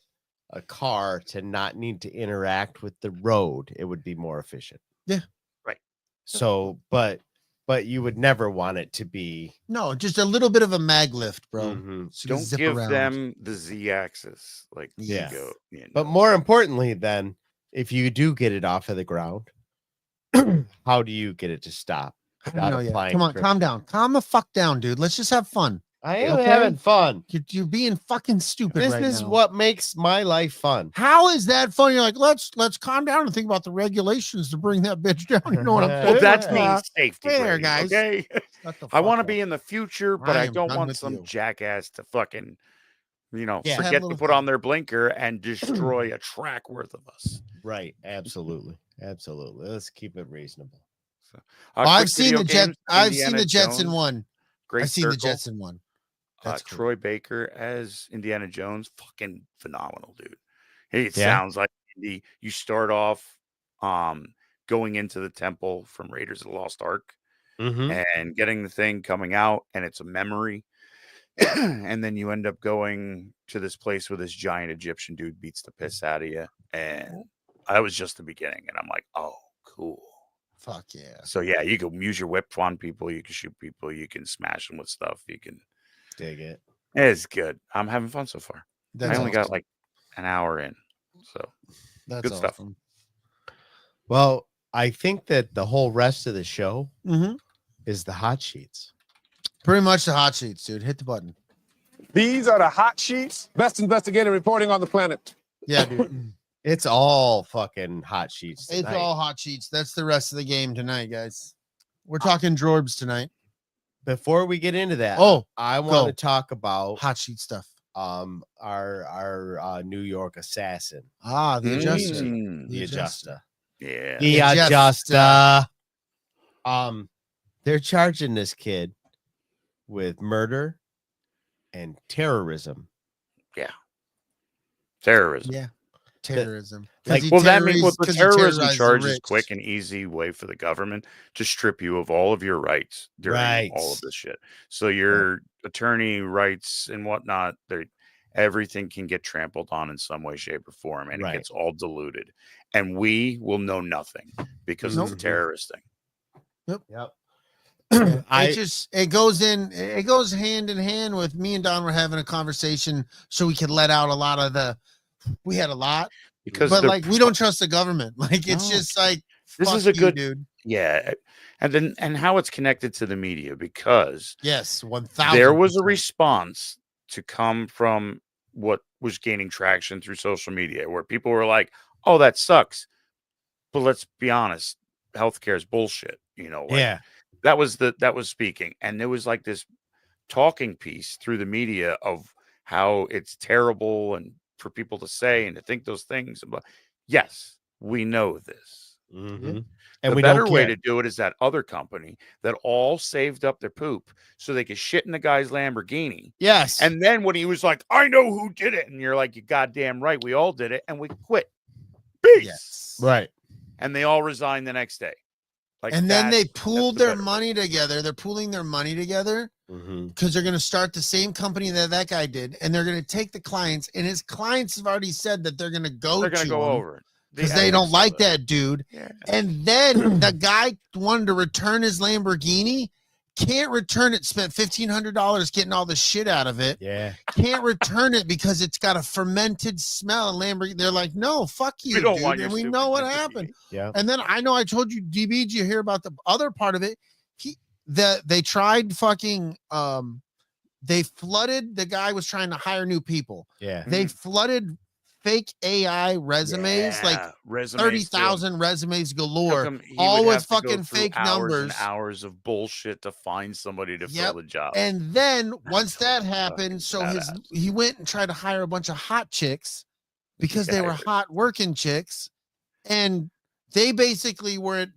a car to not need to interact with the road, it would be more efficient. Yeah. Right. So, but you would never want it to be. No, just a little bit of a mag lift, bro. Mhm. So you can Don't zip give around. them the Z-axis. Like Yeah. you go, you But know. more importantly, then, if you do get it off of the ground, how do you get it to stop? I don't know yet. applying Come on, friction? calm down. Calm the fuck down, dude. Let's just have fun. I am Okay. having fun. You're being fucking stupid This right is now. what makes my life fun. How is that funny? You're like, let's calm down and think about the regulations to bring that bitch down. You know what I'm saying? Well, that's Yeah. being safety. Hey there, Brady, guys. Okay. Shut the I fuck want to up. be in the future, but I I am don't done want with some you. jackass to fucking, Yeah. forget to little put on thing. their blinker and destroy a track worth of us. Right. Absolutely. Absolutely. Let's keep it reasonable. I've seen the Jet. I've seen the Jetson one. Great I've seen the Circle. Jetson one. That's cool. Troy Baker as Indiana Jones, fucking phenomenal, dude. It Yeah. sounds like Indy. You start off going into the temple from Raiders of the Lost Ark and getting the thing coming out, and it's a memory. And then you end up going to this place where this giant Egyptian dude beats the piss out of you. And that was just the beginning. And I'm like, oh, cool. Fuck yeah. So yeah, you can use your whip on people, you can shoot people, you can smash them with stuff, you can dig it. It's good. I'm having fun so far. That's I only got awesome. like an hour in, so That's good stuff. awesome. Well, I think that the whole rest of the show Mm-hmm. is the hot sheets. Pretty much the hot sheets, dude. Hit the button. These are the hot sheets. Best investigator reporting on the planet. Yeah, dude. It's all fucking hot sheets. It's tonight. all hot sheets. That's the rest of the game tonight, guys. We're talking Drorbs tonight. Before we get into that, Oh, I go. want to talk about Hot sheet stuff. our New York assassin, Ah, the adjuster. the adjuster. Yeah. The adjuster. adjuster. They're charging this kid with murder and terrorism. Terrorism. Yeah. Terrorism. Like, Well, that means the 'cause he terrorism terrorized the charge is rich. quick and easy way for the government to strip you of all of your rights during Right. all of this shit. So your attorney rights and whatnot, everything can get trampled on in some way, shape, or form, and Right. it gets all diluted. And we will know nothing because it's a Nope. terrorist thing. Yep. It goes hand in hand with me and Don were having a conversation so we could let out a lot of we had a lot, Because but they're like we don't trust the government. Like it's No. just like This fuck is a you, good- dude. Yeah, and how it's connected to the media, because Yes, 1,000. there was a response to come from what was gaining traction through social media, where people were like, "Oh, that sucks," but let's be honest, healthcare is bullshit. Yeah. that was speaking, and there was like this talking piece through the media of how it's terrible and for people to say and to think those things. But yes, we know this. And The we better don't way care. to do it is that other company that all saved up their poop so they could shit in the guy's Lamborghini. Yes. And then when he was like, "I know who did it," and you're like, "You goddamn right, we all did it," and we quit. Peace. Yes. right. And they all resigned the next day. Like, And then they that's pooled the their better way. money together. They're pooling their money together because they're going to start the same company that guy did, and they're going to take the clients. And his clients have already said that they're going to go They're going to to go him over it because they don't like that dude. Yeah. And then the guy wanted to return his Lamborghini, can't return it. Spent $1,500 getting all the shit out of it. Yeah. Can't return it because it's got a fermented smell. And Lamborghini, they're like, "No, fuck you, We don't dude." want your And we stupid know what Lamborghini. happened. Yeah. And then I know I told you, DB, did you hear about the other part of it? They tried fucking they flooded, the guy was trying to hire new people. Yeah. They flooded fake AI resumes, like resumes 30,000 resumes galore, Took him- he all would with have to go fucking through fake hours numbers. and hours of bullshit to find somebody to Yep. fill the job. And then once that fucking happened, so badass. he went and tried to hire a bunch of hot chicks because they Yeah, were hot working chicks, and they basically were,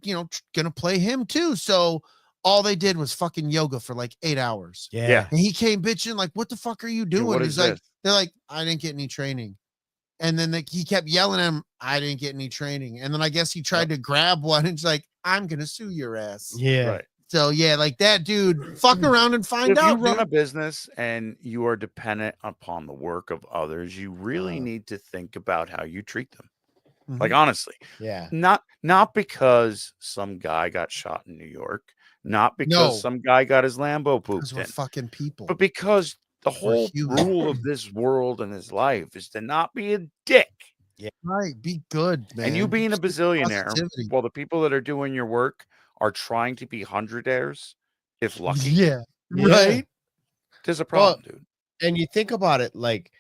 gonna play him too. So all they did was fucking yoga for like 8 hours. Yeah. And he came bitching like, "What the fuck are you doing?" what He's is like, this? they're like, "I didn't get any training." And then he kept yelling at him, "I didn't get any training." And then I guess he tried to grab one and he's like, "I'm gonna sue your ass." Yeah. Right. So yeah, like that dude, fuck around and find If you out. run dude. a business and you are dependent upon the work of others, you really need to think about how you treat them. Like, honestly, Yeah. not because some guy got shot in New York, not because No. some guy got his Lambo Because pooped we're in, fucking people. but because the We're whole human. rule of this world and this life is to not be a dick. Right, be good, man. And you being a Just bazillionaire, positivity. while the people that are doing your work are trying to be hundredaires, if lucky. Yeah, Yeah. right. There's a problem, dude. And you think about it, like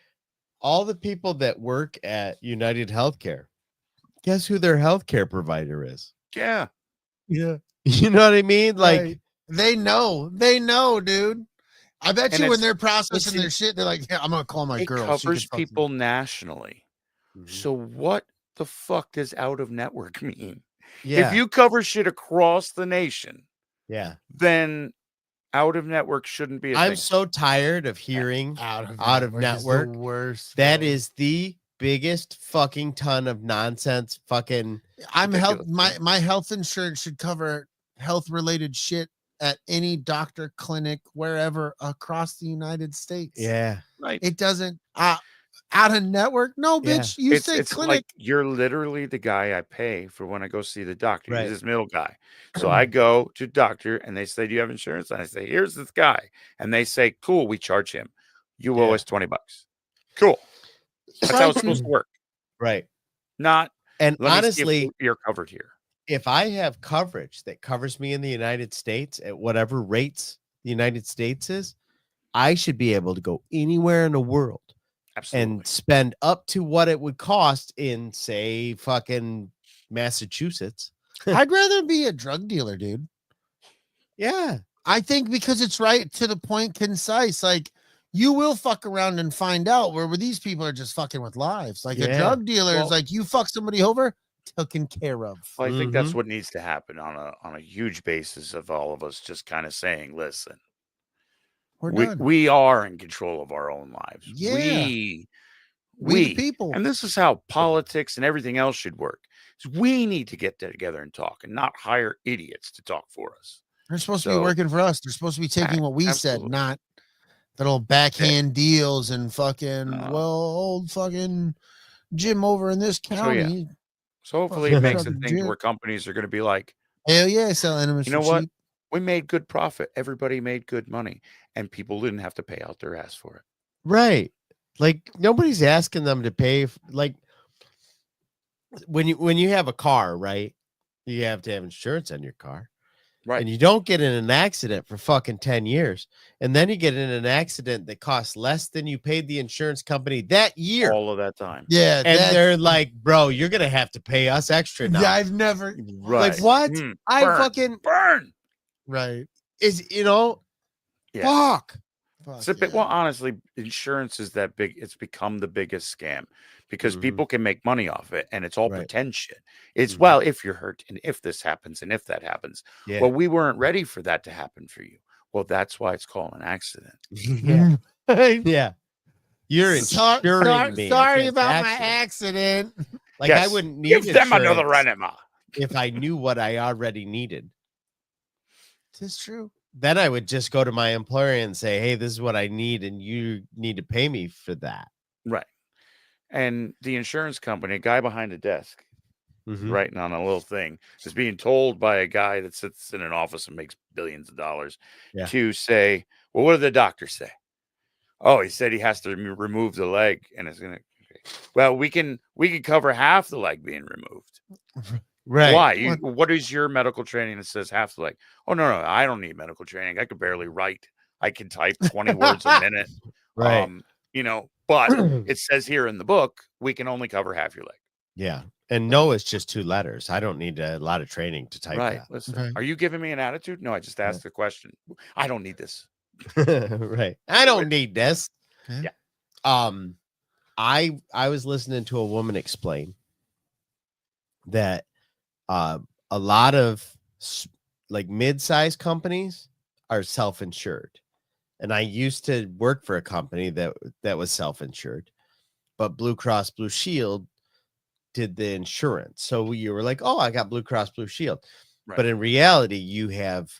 all the people that work at United Healthcare, guess who their healthcare provider is? Yeah. Yeah. You know what I mean? Like Right. They know, dude. I bet And you when it's- they're processing see, their shit, they're like, yeah, I'm gonna call my It girl. She covers can fuck me. people nationally. So what the fuck does out of network mean? yeah, If you cover shit across the nation, yeah. then out of network shouldn't be a I'm thing. so tired of hearing Out of out of network. network. Is the worst. That bro. is the biggest fucking ton of nonsense. Fucking I'm ridiculous, my health insurance should cover health related shit at any doctor, clinic, wherever across the United States. yeah. Right. It doesn't out of network. No, Yeah. bitch. You say It's clinic. like you're literally the guy I pay for when I go see the doctor. Right. He's this middle guy. So I go to doctor and they say, "Do you have insurance?" And I say, "Here's this guy." And they say, "Cool, we charge him. You owe Yeah. us $20." Cool. That's how it's supposed to work. Right. Not And let me see if honestly, you're covered here. if I have coverage that covers me in the United States at whatever rates the United States is, I should be able to go anywhere in the world Absolutely. and spend up to what it would cost in, say, fucking Massachusetts. I'd rather be a drug dealer, dude. Yeah. I think because it's right to the point, concise. Like you will fuck around and find out where these people are just fucking with lives. Like a Yeah. drug dealer Well- is like you fuck somebody over, taken care of. Well, I think that's Mhm. what needs to happen on a huge basis of all of us just kind of saying, listen, We're we, done. we are in control of our own lives. Yeah. We the people. and this is how politics and everything else should work. Is we need to get together and talk and not hire idiots to talk for us. They're supposed to be So- working for us. They're supposed to be taking what we said, absolutely. not little backhand deals and fucking No. old fucking Jim over in this yeah. county. So hopefully Fucking it makes a fucking thing jerk. where companies are going to be like, Hell yeah, selling them. you know what? We made good profit. Everybody made good money, and people didn't have to pay out their ass for it. Right. Like nobody's asking them to pay. Like when you have a car, right? You have to have insurance on your car. Right. And you don't get in an accident for fucking 10 years. And then you get in an accident that costs less than you paid the insurance company that year. All of that time. Yeah, And that- they're like, bro, you're going to have to pay us extra now. yeah, I've never Right. Like, what? Mm, I burn, fucking burn. right. is, Yeah. fuck. Fuck It's a bit, yeah. well, honestly, insurance is that big. It's become the biggest scam because Mhm. people can make money off it, and it's all Right. pretend shit. It's Mhm. well, if you're hurt, and if this happens, and if that happens. Yeah. Well, we weren't ready for that to happen for you. Well, that's why it's called an accident. yeah. Yeah. You're insuring me. Sorry against about my accident. accident. Like I Yes. wouldn't need Give them another insurance enema. if I knew what I already needed. It's true. Then I would just go to my employer and say, hey, this is what I need, and you need to pay me for that. Right. And the insurance company, a guy behind a desk, Mhm. writing on a little thing, is being told by a guy that sits in an office and makes billions of dollars Yeah. to say, well, what did the doctor say? Oh, he said he has to remove the leg, and it's gonna. Well, we can cover half the leg being removed. Right. Why? What is your medical training that says half the leg? Oh no, I don't need medical training. I could barely write. I can type 20 words a minute. Right. But it says here in the book we can only cover half your leg. Yeah. And no, it's just 2 letters. I don't need a lot of training to type Right. Listen, Right. are you giving me an attitude? No, I just asked a question. I don't need this. that. Right. I don't need this. Yeah. I was listening to a woman explain that a lot of like mid-sized companies are self-insured. And I used to work for a company that was self-insured, but Blue Cross Blue Shield did the insurance. So you were like, oh, I got Blue Cross Blue Shield. Right. But in reality, you have,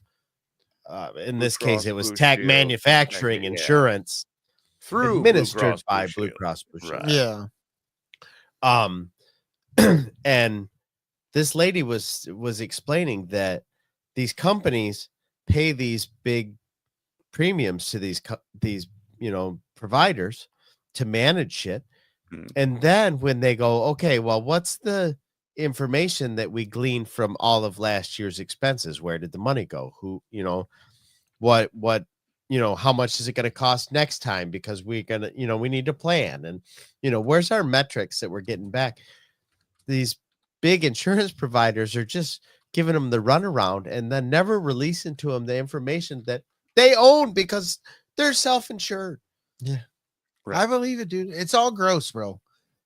in Blue this case, Cross it was Blue TAC Shield, manufacturing yeah. insurance Through Blue administered Cross Blue by Blue Shield. Cross Blue Shield. Right. Yeah. And this lady was explaining that these companies pay these big premiums to these providers to manage shit. Mhm. And then when they go, okay, well, what's the information that we gleaned from all of last year's expenses? Where did the money go? Who, what how much is it going to cost next time? Because we need to plan. And, where's our metrics that we're getting back? These big insurance providers are just giving them the runaround and then never releasing to them the information that they own because they're self-insured. Yeah. Right. I believe it, dude. It's all gross, bro.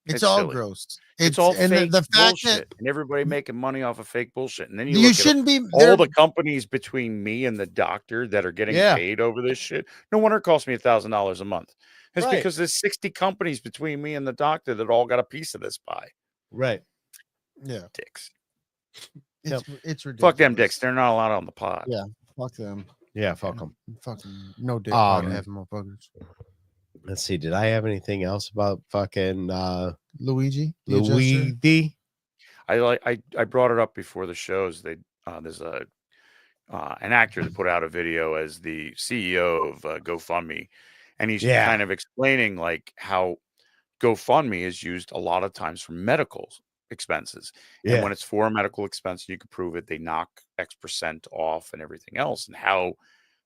It's all silly. gross. It's all and fake the fact bullshit, that and everybody making money off of fake bullshit. And then you look shouldn't be all the companies between me and the doctor that are getting Yeah. paid over this shit. No wonder it costs me $1,000 a month. It's Right. because there's 60 companies between me and the doctor that all got a piece of this pie. Right. Yeah. Dicks. It's ridiculous. Fuck them dicks. They're not allowed on the pod. Yeah. Fuck them. Yeah. Fuck them. Fucking no dick. Um, Motherfuckers. Let's see. Did I have anything else about fucking Luigi? the adjuster? Luigi? I brought it up before the shows. There's an actor that put out a video as the CEO of GoFundMe, and he's kind of explaining like how GoFundMe is used a lot of times for medical expenses. And when it's for a medical expense, you can prove it, they knock X% off and everything else, and how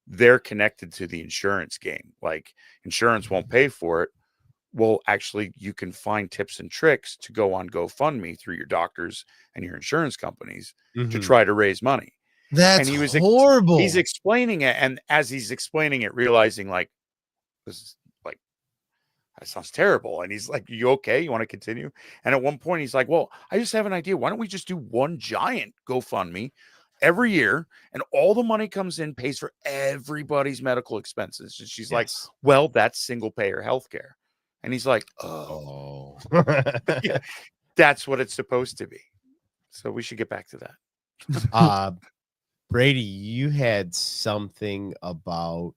they're connected to the insurance game. Like insurance won't pay for it. Well, actually, you can find tips and tricks to go on GoFundMe through your doctors and your insurance companies to try to raise money. That's and he was horrible. He's explaining it, and as he's explaining it, realizing like this is like that sounds terrible. And he's like, "You okay? You want to continue?" And at one point, he's like, "Well, I just have an idea. Why don't we just do one giant GoFundMe every year, and all the money comes in, pays for everybody's medical expenses?" And she's like, "Well, that's single payer healthcare." And he's like, "Oh, yeah, that's what it's supposed to be." So we should get back to that. Brady, you had something about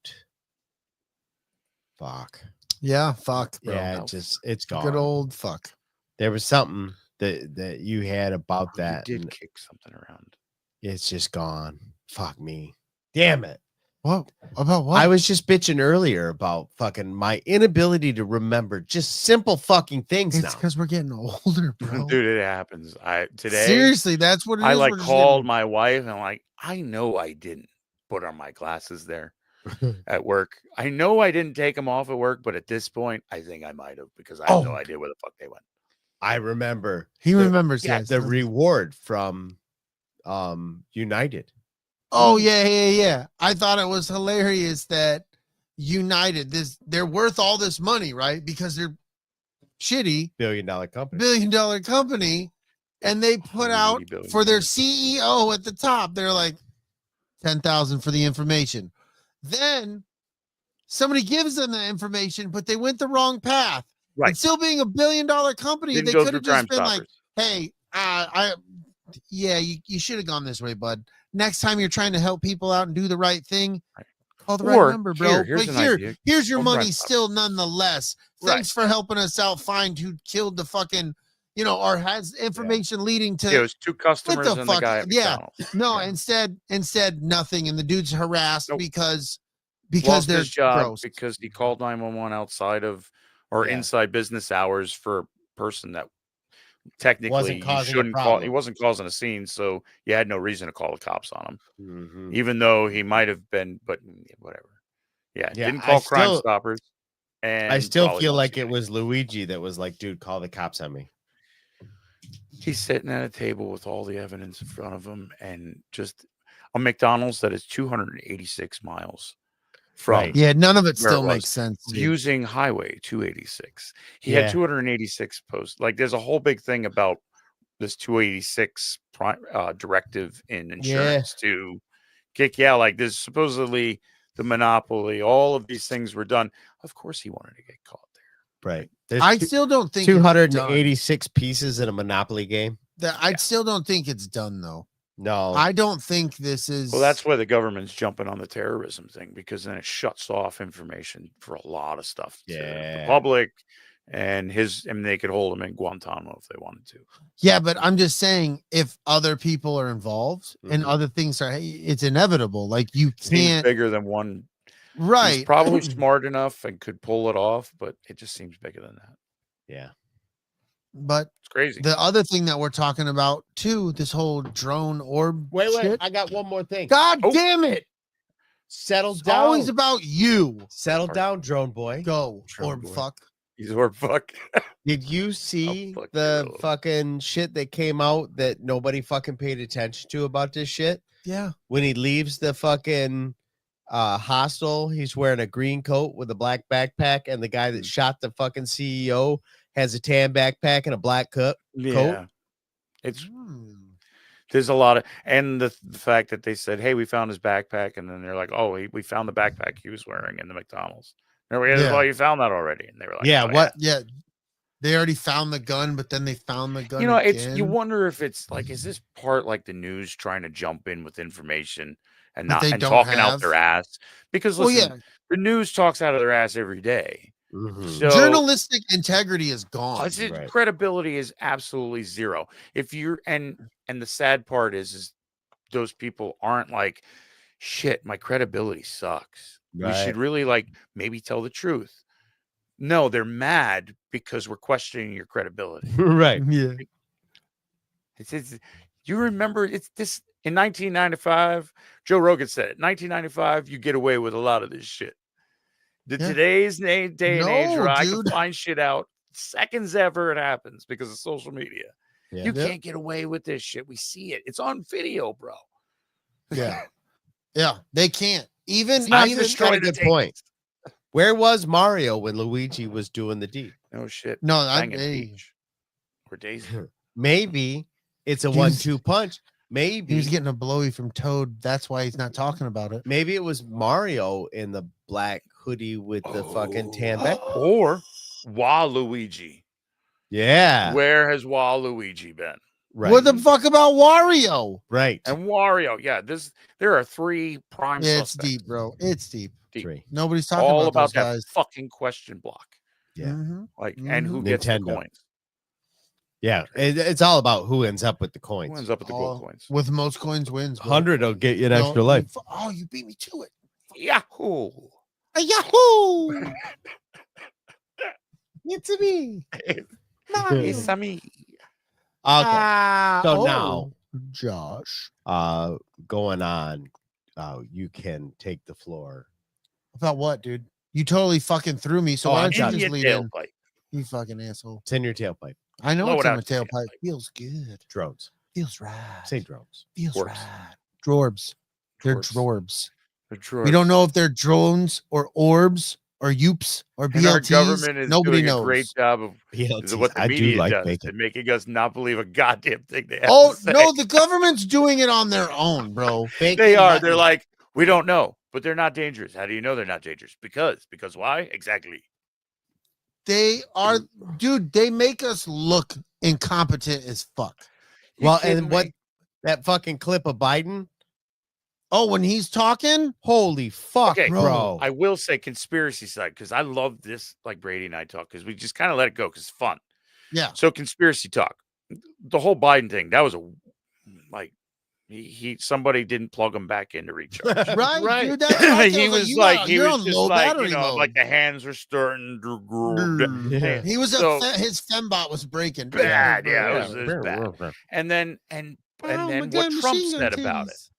fuck. Yeah, fuck, bro. Yeah, it's gone. Good old fuck. There was something that you had about that. You did kick something around. It's just gone. Fuck me. Damn it. What? About what? I was just bitching earlier about fucking my inability to remember just simple fucking things It's now. because we're getting older, bro. Dude, it happens. Today Seriously, that's what it is. I like We're just called getting- my wife and I'm like, I know I didn't put on my glasses there at work. I know I didn't take them off at work, but at this point, I think I might have, because I have no idea where the fuck they went. I remember. He remembers the reward from United. Oh yeah. I thought it was hilarious that United, they're worth all this money, right? Because they're shitty $1 billion company. $1 billion company, and they put out $80 for their CEO at the top, they're like 10,000 for the information. Then somebody gives them the information, but they went the wrong path. Right. And still being $1 billion company, Didn't they go could have through just Crime been Stoppers. like, "Hey, you should have gone this way, bud. Next time you're trying to help people out and do the right thing, call the right Or number, bro. here's But an idea. here's your Go money Crime still nonetheless. Thanks for helping us out find who killed the fucking, or has information leading to It was two customers and the fuck? guy at Yeah. McDonald's. No, instead nothing, and the dude's harassed Nope. because Lost they're his job gross. because he called 911 outside of or inside business hours for a person that technically Wasn't you causing a shouldn't call. problem. He wasn't causing a scene, so you had no reason to call the cops on him, Mhm. even though he might have been. But whatever. Yeah, Yeah, didn't I call Crime still- Stoppers. And I still probably feel lost like the it money. was Luigi that was like, dude, call the cops on me. He's sitting at a table with all the evidence in front of him, and just a McDonald's that is 286 miles from Right. Yeah, none of it where still it makes was, sense. dude. using Highway 286. He Yeah. had 286 posts. Like, there's a whole big thing about this 286 directive in insurance to kick you out. Like, there's supposedly the monopoly. All of these things were done. Of course, he wanted to get caught there. Right. There's I still don't think it's 286 pieces in a Monopoly game. done. I still don't think it's done though. No. I don't think this is. Well, that's why the government's jumping on the terrorism thing, because then it shuts off information for a lot of stuff to the Yeah. public, and they could hold him in Guantanamo if they wanted to. Yeah, but I'm just saying, if other people are involved and Mhm. other things are, it's inevitable. Like you Seems can't. bigger than one. Right. He's probably smart enough and could pull it off, but it just seems bigger than that. Yeah. But It's crazy. the other thing that we're talking about too, this whole drone orb. Wait. shit. I got one more thing. God Oh. damn it! Settle It's down. always about you. Settle down, drone boy. Go Drone or boy. fuck. He's or fuck. Did you see fuck the you. fucking shit that came out that nobody fucking paid attention to about this shit? Yeah. When he leaves the fucking hostel, he's wearing a green coat with a black backpack, and the guy that shot the fucking CEO has a tan backpack and a black coat. Yeah. It's Hmm. there's a lot of, and the fact that they said, "Hey, we found his backpack," and then they're like, "Oh, we found the backpack he was wearing in the McDonald's." And we're like, Yeah. "Oh, you found that already?" And they were like, Yeah, "Oh, what? Yeah. They already found the gun, but then they found the gun. You know, again. it's you wonder if it's like, is this part like the news trying to jump in with information and That not they and don't talking out have? their ass? Because Well, listen, yeah. the news talks out of their ass every day. So Journalistic integrity is gone. Right. credibility is absolutely zero. If you're and the sad part is those people aren't like, shit, my credibility sucks. We should Right. really like maybe tell the truth. No, they're mad because we're questioning your credibility. Right. Yeah. It's you remember it's this in 1995. Joe Rogan said it. 1995, you get away with a lot of this shit. Yeah. Today's day and age, No, where I can dude. find shit out seconds ever it happens because of social media. Yeah. You Yep. can't get away with this shit. We see it. It's on video, bro. Yeah. Yeah. They can't. Even It's not I even just got a good discriminating. point. Where was Mario when Luigi was doing the deed? No shit. no, Banging they, Peach or Daisy. Maybe it's a He was- 1-2 punch. he was Maybe getting a blowy from Toad. That's why he's not talking about it. maybe it was Mario in the black hoodie with the fucking tan back. Or Waluigi. Yeah. Where has Waluigi been? Right. What the fuck about Wario? right. And Wario. Yeah, there are three prime Yeah, it's suspects. deep, bro. It's deep. Deep. 3. Nobody's talking All about about those that guys. fucking question block. Yeah. Mhm. Like, and who Mhm. gets the Nintendo. coins? Yeah. It's all about who ends up with the Who coins. ends up with the gold All- coins? With most coins wins. bro. 100 will get you an No, extra you life. Oh, you beat me to it. Yahoo! Yahoo! It's me. It's a me. Okay. So oh, now, Josh. going on, you can take the floor. About what, dude? You totally fucking threw me. So Oh, why I'm don't you sorry. In just your lead in? tailpipe. You fucking asshole. It's in your tailpipe. I know Blow it's it in my out your tailpipe. tailpipe. Feels good. Drones. Feels right. Say drones. Feels Drorbs. right. Drorbs. They're Drorbs. drorbs. The droids. We don't know if they're drones or orbs or UPs or And our BLTs. government is Nobody doing knows. a great job of BLTs. what the I do media like does bacon. and making us not believe a goddamn thing they have Oh to say. no, the government's doing it on their own, bro. They are. They're like, we don't know, but they're not dangerous. How do you know they're not dangerous? Because why? Exactly. They are, dude. They make us look incompetent as fuck. You Well, kidding and what me? that fucking clip of Biden? Oh, when he's talking, Holy fuck, Okay, bro. I will say conspiracy side because I love this, like Brady and I talk, because we just kind of let it go because it's fun. yeah. So conspiracy talk, the whole Biden thing, that was a like he somebody didn't plug him back in to recharge. Right, dude. That's what I he was was you like are- he you're was on just low like battery mode. like the hands were starting to grow. Yeah. He was So- his fembot was breaking. Bad, yeah, it was bad. And then and Oh then my God, what Trump machine gun said about it. titties.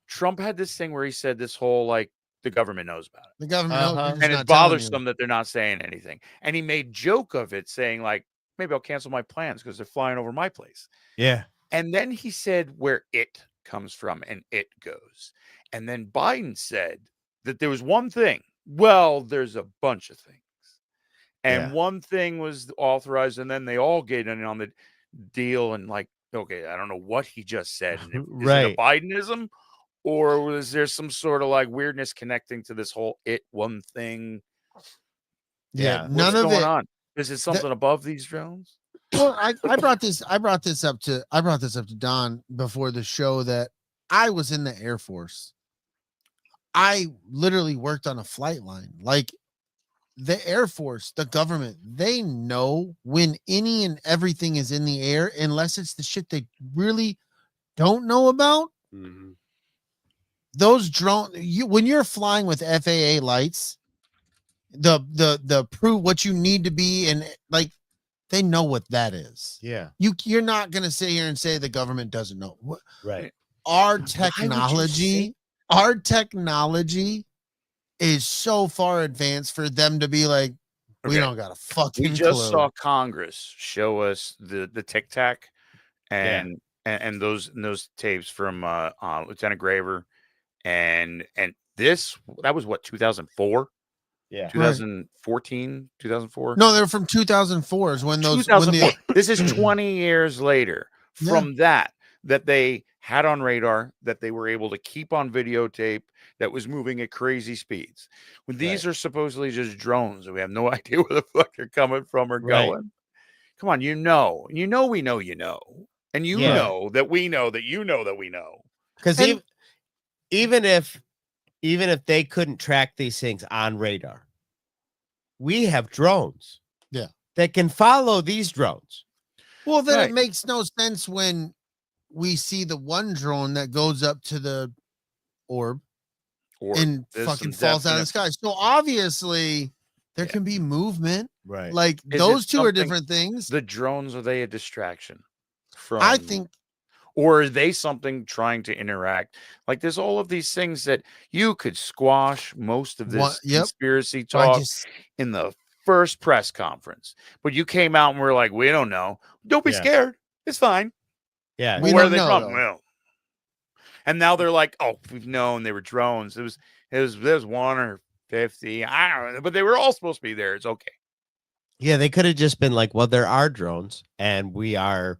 Trump had this thing where he said this whole like the government knows about it. The government, Uh-huh. knows, they're just And it not telling bothers you. them that they're not saying anything. And he made joke of it, saying like, maybe I'll cancel my plans because they're flying over my place. Yeah. And then he said where it comes from and it goes. And then Biden said that there was one thing. Well, there's a bunch of things. And Yeah. one thing was authorized, and then they all get in on the deal. And like, okay, I don't know what he just said. And is it a Bidenism? Or was there some sort of like weirdness connecting to this whole it one thing? Yeah, Yeah. none What's of going it. on? Is it something above these drones? Well, I brought this up to Don before the show that I was in the Air Force. I literally worked on a flight line. Like the Air Force, the government, they know when any and everything is in the air, unless it's the shit they really don't know about. Mhm. Those drone, when you're flying with FAA lights, the prove what you need to be, and like they know what that is. Yeah. You're not gonna sit here and say the government doesn't know. Right. Our Why would you technology, say- our technology is so far advanced for them to be like, we Okay. don't got a fucking We just clue. saw Congress show us the Tic Tac and those tapes from Lieutenant Graver and that was what 2004, Yeah. 2014, 2004. No, they're from 2004 is when those when 2004. the This is 20 years later Yeah. from that they had on radar, that they were able to keep on videotape, that was moving at crazy speeds. When these are supposedly just drones, and we have no idea where the fuck they're coming from or Right. going. Come on, we know, and you Yeah. know that we know that you know that we know. Because And- even if they couldn't track these things on radar, we have drones. Yeah. That can follow these drones. well, then Right. it makes no sense when we see the one drone that goes up to the orb Or and there's fucking some falls out of the definite- sky. So obviously there Yeah. can be movement. Right. Like Is those it two are something- different things. The drones, are they a distraction from? I think Or are they something trying to interact? Like there's all of these things that you could squash most of this What- yep. conspiracy I talk just in the first press conference. But you came out and were like, we don't know. Don't be Yeah. scared. It's fine. Yeah. We Where are don't they know, from? though. Well. And now they're like, oh, we've known they were drones. There's 1 or 50. I don't know, but they were all supposed to be there. It's okay. Yeah, they could have just been like, well, there are drones and we're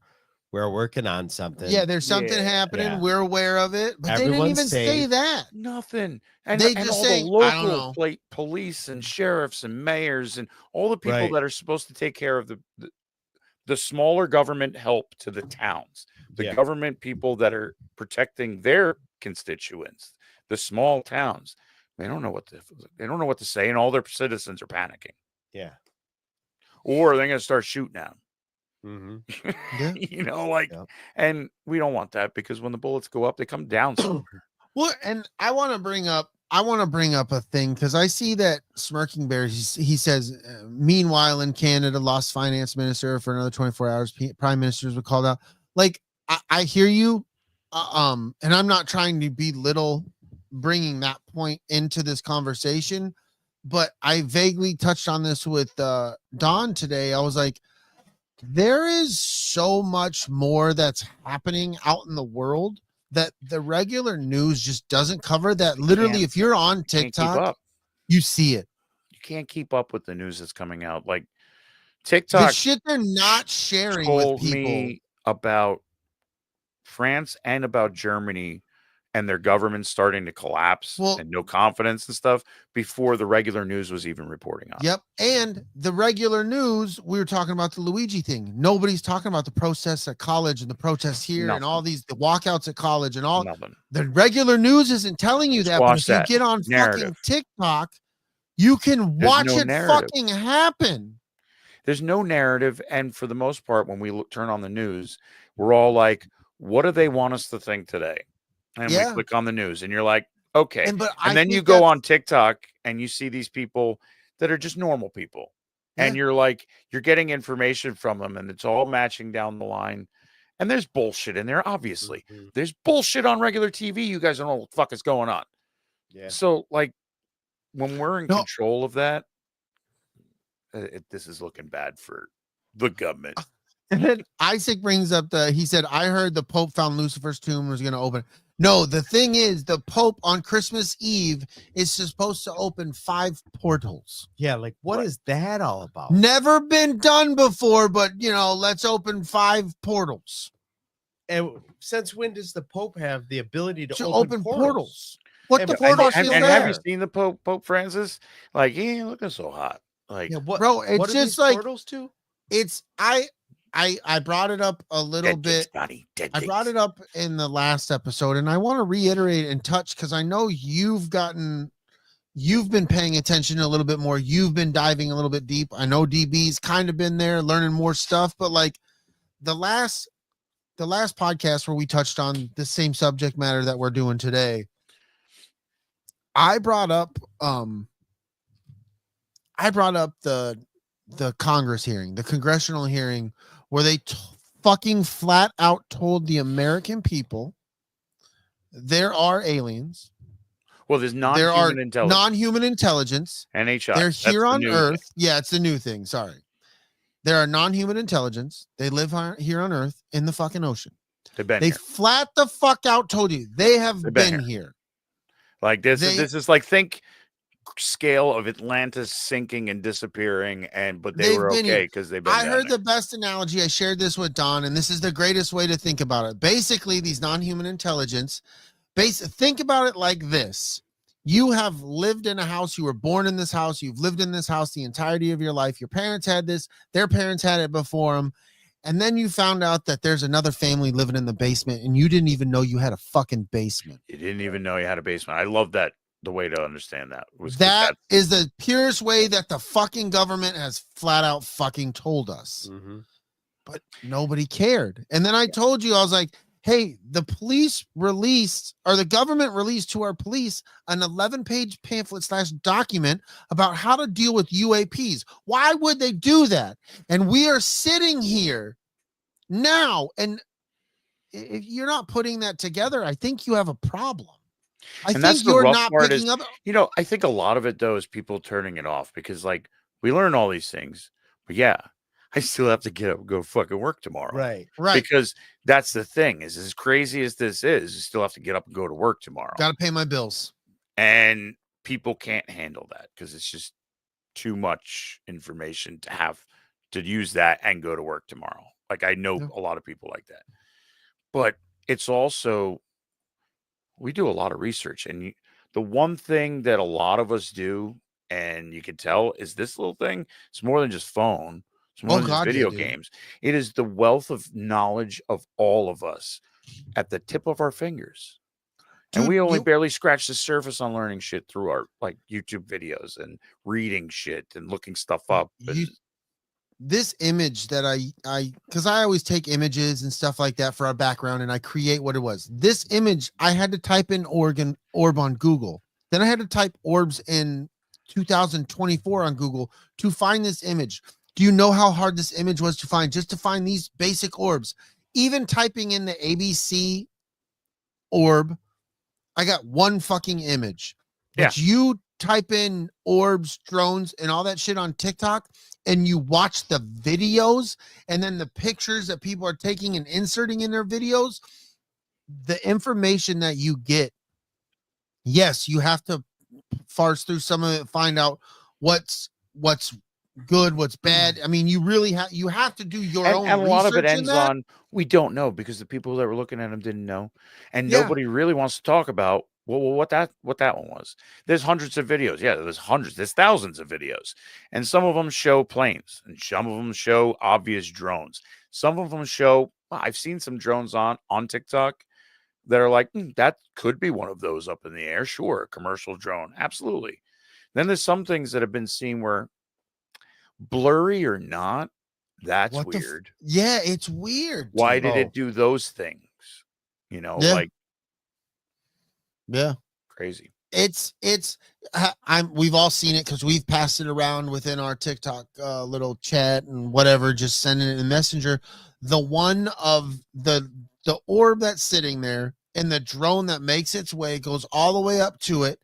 working on something. yeah, there's something Yeah. happening. Yeah. We're aware of it, but they didn't Everyone's even say safe. that. Nothing. And, They and just all saying, the I don't local know. police and sheriffs and mayors and all the people Right. that are supposed to take care of the smaller government help to the towns, the Yeah. government people that are protecting their constituents, the small towns. They don't know what to say, and all their citizens are panicking. Yeah. Or they're going to start shooting at them. Mm-hmm. Yeah. Yep. And we don't want that, because when the bullets go up, they come down somewhere. Well, and I want to bring up a thing, because I see that Smirking Bear, he says, meanwhile in Canada, lost finance minister for another 24 hours. Prime ministers were called out. Like, I hear you, and I'm not trying to belittle bringing that point into this conversation, but I vaguely touched on this with Don today. I was like, there is so much more that's happening out in the world that the regular news just doesn't cover. That literally, can't- if you're on Can't keep TikTok, up. you see it. You can't keep up with the news that's coming out. Like The TikTok shit they're not sharing with told people. me about France and about Germany and their government starting to collapse Well- and no confidence and stuff before the regular news was even reporting on. it. Yep. And the regular news, we were talking about the Luigi thing. Nobody's talking about the protests at college and the protests here and all these, the walkouts at college and all. Nothing. The regular news isn't telling you that. But Squash if you that get on fucking narrative. TikTok, you can There's watch no it narrative. fucking happen. There's no narrative. And for the most part, when we turn on the news, we're all like, what do they want us to think today? And Yeah. we click on the news and you're like, okay. And I And then you think go that's- on TikTok and you see these people that are just normal people. And Yeah. you're like, you're getting information from them and it's all matching down the line. And there's bullshit in there, obviously. Mhm. There's bullshit on regular TV. You guys don't know what the fuck is going on. Yeah. So, like, when we're in No. control of that, this is looking bad for the government. And then Isaac brings up he said, I heard the Pope found Lucifer's tomb and was going to open. No, the thing is, the Pope on Christmas Eve is supposed to open 5 portals. Yeah. Like, what is that all about? Never been done before, but let's open 5 portals. And since when does the Pope have the ability to To open portals? What And- the and- portal and- is And have you there? seen the Pope Francis? Like, he ain't looking so hot. Like, Yeah, what, Bro, it's what are just these like portals to? it's I brought it up a little dead bit. things, Donnie, dead I brought things. it up in the last episode, and I want to reiterate and touch because I know you've been paying attention a little bit more. You've been diving a little bit deep. I know DB's kind of been there learning more stuff, but like the last podcast where we touched on the same subject matter that we're doing today, I brought up the Congress hearing, the congressional hearing, where they fucking flat out told the American people there are aliens Well, there's there are non-human intelligence. non-human intelligence. NHI. They're That's here the on new Earth. thing. Yeah, it's the new thing. Sorry. There are non-human intelligence. They live here on Earth in the fucking ocean. They've been They here. flat the fuck out told you they have They've been been here. Like this They- is like, think scale of Atlantis sinking and disappearing, but they They've were been okay here. because they've been I down heard there. the best analogy. I shared this with Don, and this is the greatest way to think about it. Basically, these non-human intelligence, think about it like this. You have lived in a house. You were born in this house. You've lived in this house the entirety of your life. Your parents had this. Their parents had it before them. And then you found out that there's another family living in the basement, and you didn't even know you had a fucking basement. You didn't even know you had a basement. I love that. The way to understand that was 'cause That is the purest way that the fucking government has flat out fucking told us. Mm-hmm. But nobody cared. And then I told you, I was like, hey, the police released, or the government released to our police an 11-page pamphlet / document about how to deal with UAPs. Why would they do that? And we are sitting here now, and if you're not putting that together, I think you have a problem. I And that's think the you're rough not part picking is, up. you know, I think a lot of it though is people turning it off because like we learn all these things, but yeah, I still have to get up and go fucking work tomorrow. Right. Because that's the thing is, as crazy as this is, you still have to get up and go to work tomorrow. Got to pay my bills. And people can't handle that because it's just too much information to have to use that and go to work tomorrow. Like I know Yeah. a lot of people like that, but it's also, we do a lot of research, and the one thing that a lot of us do, and you can tell, is this little thing. It's more than just phone. It's more than just video games. It is the wealth of knowledge of all of us at the tip of our fingers. And Dude, we only barely scratch the surface on learning shit through our like YouTube videos and reading shit and looking stuff up. This image that because I always take images and stuff like that for our background, and I create what it was. This image, I had to type in orb on Google. Then I had to type orbs in 2024 on Google to find this image. Do you know how hard this image was to find? Just to find these basic orbs. Even typing in the ABC orb, I got one fucking image. But you type in orbs, drones, and all that shit on TikTok, and you watch the videos and then the pictures that people are taking and inserting in their videos, the information that you get, yes, you have to farce through some of it, find out what's good, what's bad. I mean, you really have to do your own and a lot of it research ends in that. on we don't know because the people that were looking at them didn't know, and nobody really wants to talk about what that one was. There's hundreds of videos. Yeah, there's thousands of videos, and some of them show planes, and some of them show obvious drones. Some of them show, I've seen some drones on TikTok that are like, that could be one of those up in the air. Sure, a commercial drone, absolutely. Then there's some things that have been seen where, blurry or not, that's weird. Yeah, it's weird. Why did it do those things? You know, like, crazy. We've all seen it because we've passed it around within our TikTok little chat and whatever, just sending it in Messenger. The one of the orb that's sitting there and the drone that makes its way goes all the way up to it,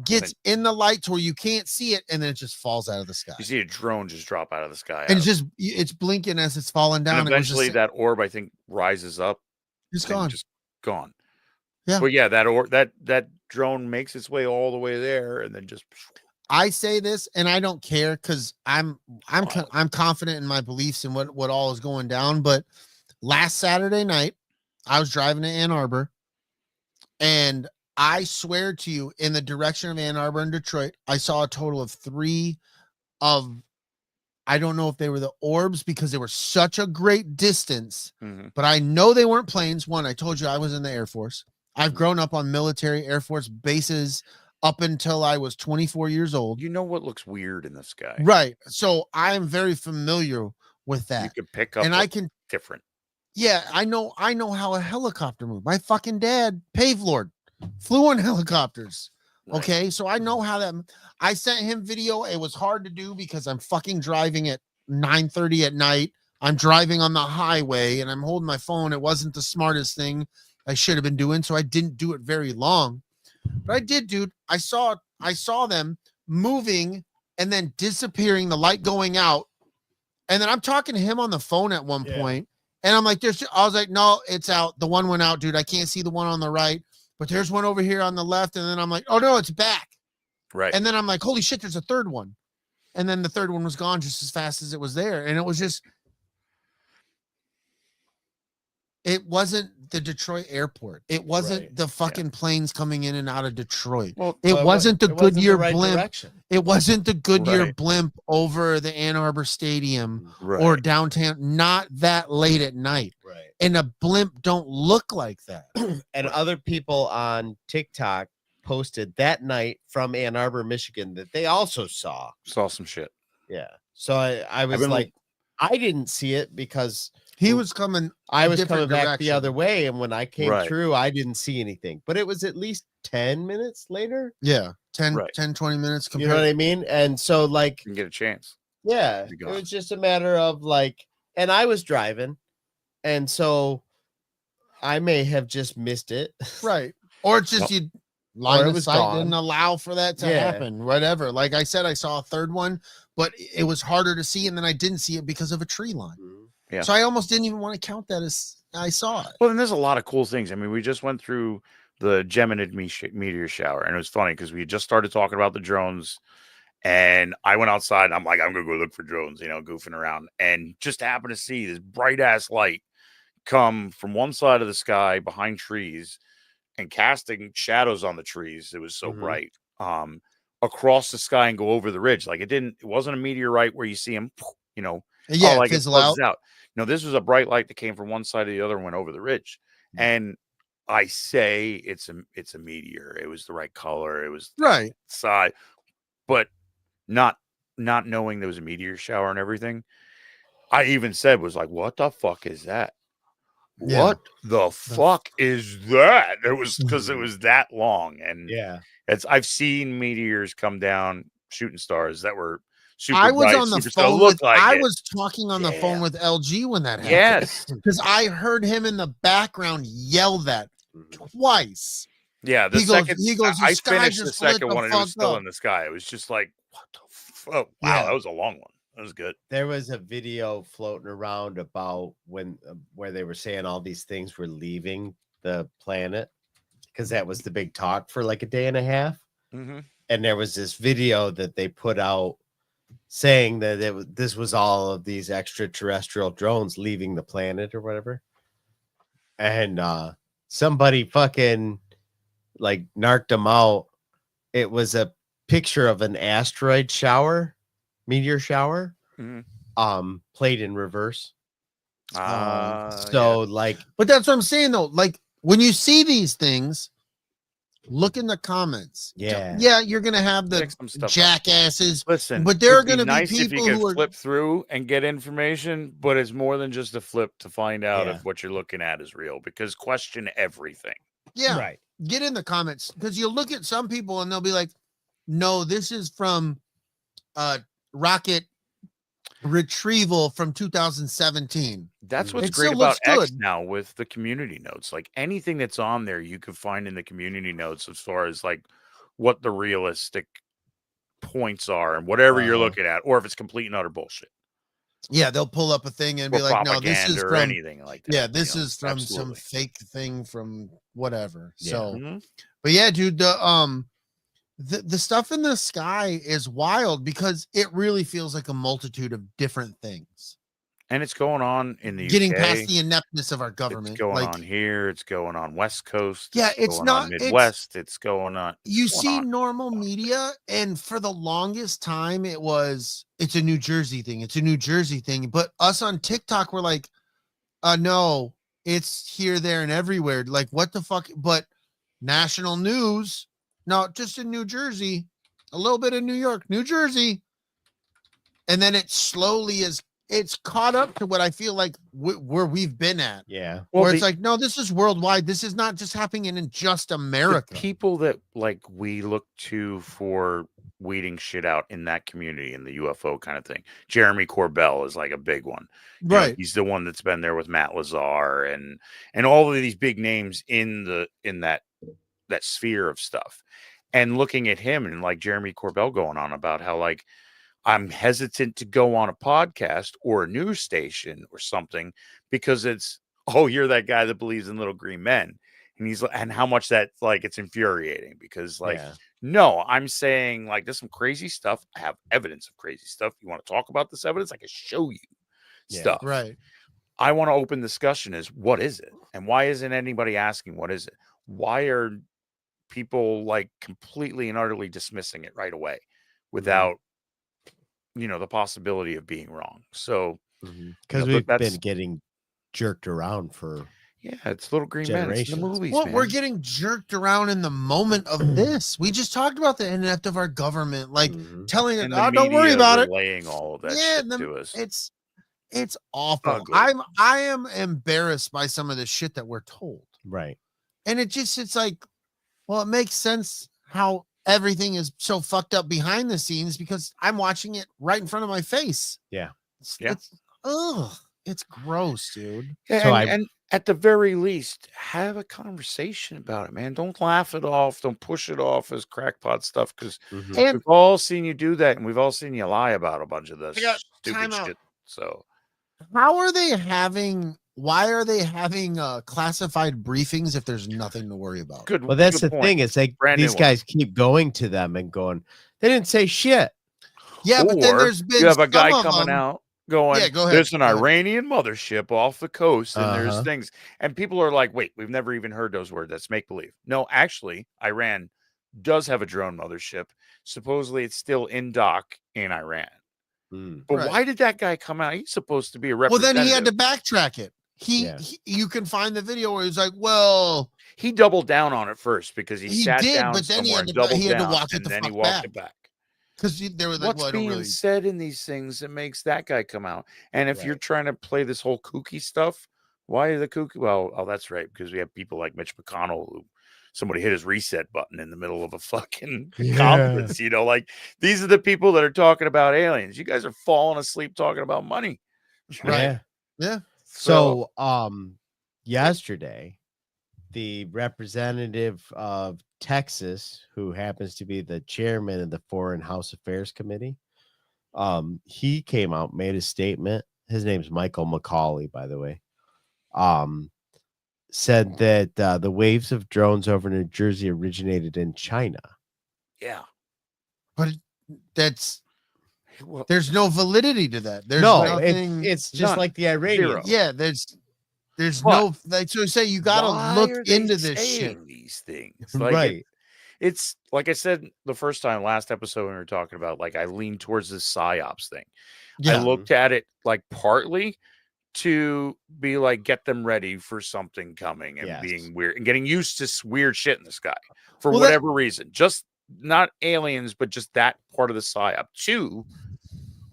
gets in the light to where you can't see it, and then it just falls out of the sky. You see a drone just drop out of the sky, and it's blinking as it's falling down. And eventually, that orb, I think, rises up. It's gone. Just gone. Yeah. But yeah, that drone makes its way all the way there, and then just. I say this, and I don't care because I'm confident in my beliefs and what all is going down. But last Saturday night, I was driving to Ann Arbor, and I swear to you, in the direction of Ann Arbor and Detroit, I saw a total of 3 of, I don't know if they were the orbs because they were such a great distance, but I know they weren't planes. One, I told you I was in the Air Force. I've grown up on military Air Force bases up until I was 24 years old. You know what looks weird in the sky. Right. So I am very familiar with that. You can pick up and I can different. Yeah, I know how a helicopter moves. My fucking dad, Pave Lord, flew on helicopters. Right. Okay, so I know how that. I sent him video. It was hard to do because I'm fucking driving at 9:30 at night. I'm driving on the highway and I'm holding my phone. It wasn't the smartest thing I should have been doing, so I didn't do it very long. But I did, dude. I saw them moving and then disappearing, the light going out. And then I'm talking to him on the phone at one point, and I'm like, I was like, no, it's out. The one went out, dude. I can't see the one on the right, but there's one over here on the left. And then I'm like, oh no, it's back. Right. And then I'm like, holy shit, there's a third one. And then the third one was gone just as fast as it was there. And it was just, it wasn't the Detroit airport. It wasn't the fucking planes coming in and out of Detroit. Well, it wasn't the Goodyear right blimp. direction. It wasn't the Goodyear Right. blimp over the Ann Arbor Stadium right. or downtown, not that late at night. Right. And a blimp don't look like that. And other people on TikTok posted that night from Ann Arbor, Michigan, that they also saw. Saw some shit. Yeah. So I was been- like, I didn't see it because He was coming. I was different coming back the direction. other way. And when I came Right. through, I didn't see anything. But it was at least 10 minutes later. Yeah. 10, Right. 10, 20 minutes You know what compared. I mean? And so, like, You can get a chance. yeah, Be it gone. was just a matter of like, and I was driving. And so I may have just missed it. Right. Or it's just Well, you line it of was sight gone. didn't allow for that to Yeah. happen. Whatever. Like I said, I saw a third one, but it was harder to see, and then I didn't see it because of a tree line. Yeah. So I almost didn't even want to count that as I saw it. Well, then there's a lot of cool things. I mean, we just went through the Geminid meteor shower, and it was funny because we had just started talking about the drones, and I went outside, and I'm like, I'm gonna go look for drones, you know, goofing around, and just happened to see this bright ass light come from one side of the sky behind trees and casting shadows on the trees. It was so Mhm. bright, across the sky and go over the ridge. Like it wasn't a meteorite where you see them, you know, Yeah, like it fizzle out. buzzes out. No, this was a bright light that came from one side to the other and went over the ridge. And I say it's a meteor. It was the right color. It was the Right. side, but not knowing there was a meteor shower and everything. I even said was like, what the fuck is that? Yeah. What the fuck is that? It was because it was that long, and Yeah. I've seen meteors come down, shooting stars that were super I was bright, on the super still phone looked with like I it. was talking on the phone Yeah. with LG when that happened. Yes. Because I heard him in the background yell that twice. Yeah, the He goes- second he goes, "The I sky finished the just lit second the one and it was fuck still up." in the sky. It was just like, what the fuck? Wow, Yeah. that was a long one. That was good. There was a video floating around about when where they were saying all these things were leaving the planet because that was the big talk for like a day and a half. Mm-hmm. And there was this video that they put out saying that this was all of these extraterrestrial drones leaving the planet or whatever. And somebody fucking like narked them out. It was a picture of an asteroid shower, meteor shower, Mhm. played in reverse. So Like, But that's what I'm saying though. Like when you see these things, look in the comments. Yeah. Yeah, you're gonna have the Pick some stuff up. jackasses. listen, But there are it'd be gonna be nice if people you who could are- flip through and get information, but it's more than just a flip to find out Yeah. if what you're looking at is real, because question everything. Yeah, right. get in the comments because you'll look at some people and they'll be like, no, this is from rocket retrieval from 2017. That's what's It great still about looks X good. now with the community notes. Like anything that's on there, you can find in the community notes as far as like what the realistic points are and whatever you're looking at, or if it's complete and utter bullshit Yeah, they'll pull up a thing and or be like, no, this propaganda is or from anything like that. yeah, this you know? is from Absolutely. some fake thing from whatever. Yeah. So Mhm. but yeah, dude, the stuff in the sky is wild because it really feels like a multitude of different things. And it's going on in the Getting UK. past the ineptness of our government. It's going like on here. It's going on West Coast. Yeah, it's going not- on it's- Midwest. It's going on. you going see on. normal media, and for the longest time it's a New Jersey thing. It's a New Jersey thing. But us on TikTok, we're like, no, it's here, there, and everywhere. Like, what the fuck? But national news, no, just in New Jersey, a little bit in New York, New Jersey. And then it slowly it's caught up to what I feel like where we've been at. Yeah. Where it's like, no, this is worldwide. This is not just happening in just America. The people that like we look to for weeding shit out in that community in the UFO kind of thing. Jeremy Corbell is like a big one. You know, Right. he's the one that's been there with Matt Lazar and all of these big names in that sphere of stuff, and looking at him and like Jeremy Corbell going on about how like I'm hesitant to go on a podcast or a news station or something because it's, oh, you're that guy that believes in little green men. And how much that like it's infuriating because like, no, I'm saying like there's some crazy stuff. I have evidence of crazy stuff. You want to talk about this evidence? I can show you stuff. Right. I want to open discussion is what is it? And why isn't anybody asking what is it? Why are people like completely and utterly dismissing it right away without, the possibility of being wrong? So, because we've been getting jerked around for it's little green men. It's in the movies. Well, man. we're getting jerked around in the moment of this. We just talked about the inept of our government, like telling it, And don't worry about it. Relaying all of that shit to us. It's awful. Ugly. I am embarrassed by some of the shit that we're told. Right. And it's like, well, it makes sense how everything is so fucked up behind the scenes because I'm watching it right in front of my face. Yeah. It's gross, dude. And at the very least, have a conversation about it, man. Don't laugh it off. Don't push it off as crackpot stuff because we've all seen you do that, and we've all seen you lie about a bunch of this stupid shit. So, why are they having classified briefings if there's nothing to worry about? Good. Well, that's the thing. It's like these guys keep going to them and going, they didn't say shit. Yeah, but then there's been you have a guy coming out going, go ahead. There's an Iranian mothership off the coast, and there's things, and people are like, wait, we've never even heard those words. That's make believe. No, actually, Iran does have a drone mothership. Supposedly, it's still in dock in Iran. But why did that guy come out? He's supposed to be a representative. Well, then he had to backtrack it. He you can find the video where he's like, well, he doubled down on it first because he sat down but then somewhere he had to walk it and then he walked it back. Because they were like, what's being said in these things that makes that guy come out? And if you're trying to play this whole kooky stuff, why are the kooky? Well, that's right, because we have people like Mitch McConnell who somebody hit his reset button in the middle of a fucking conference. Like these are the people that are talking about aliens. You guys are falling asleep talking about money. Right. Yeah. So yesterday, the representative of Texas, who happens to be the chairman of the Foreign House Affairs Committee, he came out, made a statement. His name's Michael McCauley, by the way. Said that the waves of drones over New Jersey originated in China. Yeah. But there's no validity to that. There's nothing. It's just none. like the Iranian. Yeah, there's no, like, so say you got to look into this shit. These things, like right? It's like I said the first time, last episode, when we were talking about, like, I leaned towards this psyops thing. I looked at it like partly to be like, get them ready for something coming and being weird and getting used to weird shit in the sky for whatever reason. Just not aliens, but just that part of the psyop. Two,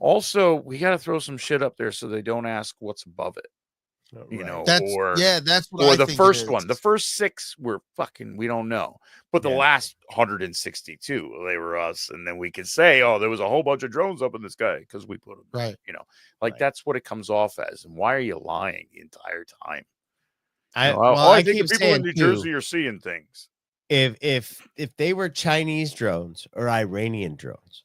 also, we got to throw some shit up there so they don't ask what's above it. That's what or the first one. The first 6 were fucking, we don't know. But the last 162, they were us. And then we could say, oh, there was a whole bunch of drones up in the sky because we put them. Right. That's what it comes off as. And why are you lying the entire time? I think keep the people saying in New Jersey are seeing things. If they were Chinese drones or Iranian drones,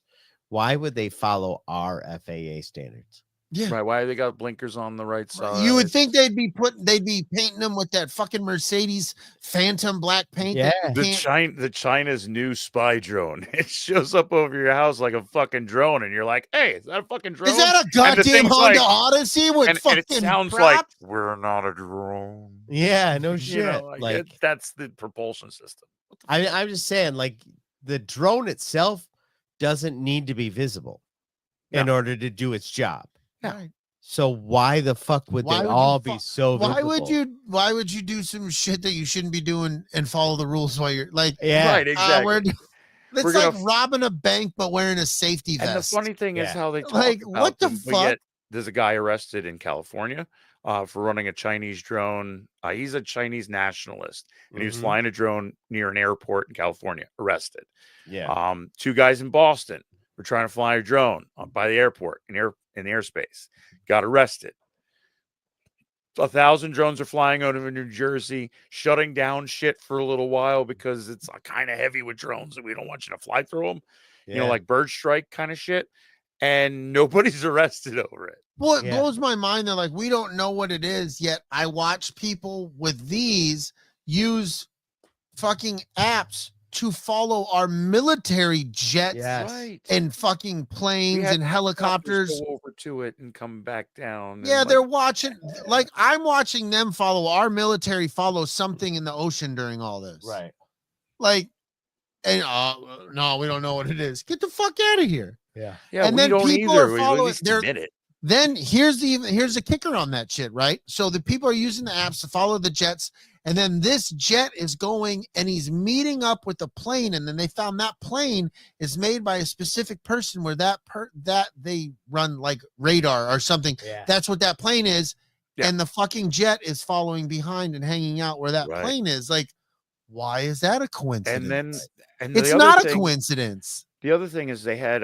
why would they follow our FAA standards? Yeah. Right. Why they got blinkers on the right side? You would think they'd be painting them with that fucking Mercedes Phantom black paint. Yeah. The China's new spy drone. It shows up over your house like a fucking drone, and you're like, "Hey, is that a fucking drone? Is that a goddamn Honda Odyssey with fucking?" And it sounds like we're not a drone. Yeah, no shit. That's the propulsion system. I'm just saying, like, the drone itself doesn't need to be visible in order to do its job. Right. So why the fuck would they all be so visible? Why would you do some shit that you shouldn't be doing and follow the rules while you're like, right, exactly. It's like robbing a bank but wearing a safety vest. And the funny thing is how they talk like, about what the them. fuck? There's a guy arrested in California for running a Chinese drone. He's a Chinese nationalist, and he was flying a drone near an airport in California. Arrested. Yeah. 2 guys in Boston were trying to fly a drone by the airport in the airspace. Got arrested. 1,000 drones are flying out of New Jersey, shutting down shit for a little while because it's kind of heavy with drones and we don't want you to fly through them. You know, like bird strike kind of shit. And nobody's arrested over it. Well, it blows my mind. They're like, we don't know what it is yet. I watch people with these use fucking apps to follow our military jets and fucking planes and helicopters. Go over to it and come back down. Yeah, they're watching. Like, I'm watching them follow our military follow something in the ocean during all this. Right. Like, and no, we don't know what it is. Get the fuck out of here. Yeah. Yeah. And we then don't people either. are following. We at least admit it. Then here's the kicker on that shit, right? So the people are using the apps to follow the jets, and then this jet is going and he's meeting up with the plane, and then they found that plane is made by a specific person where that they run like radar or something. Yeah. That's what that plane is, Yeah. and the fucking jet is following behind and hanging out where that plane is. Like, why is that a coincidence? And it's not a coincidence. The other thing is they had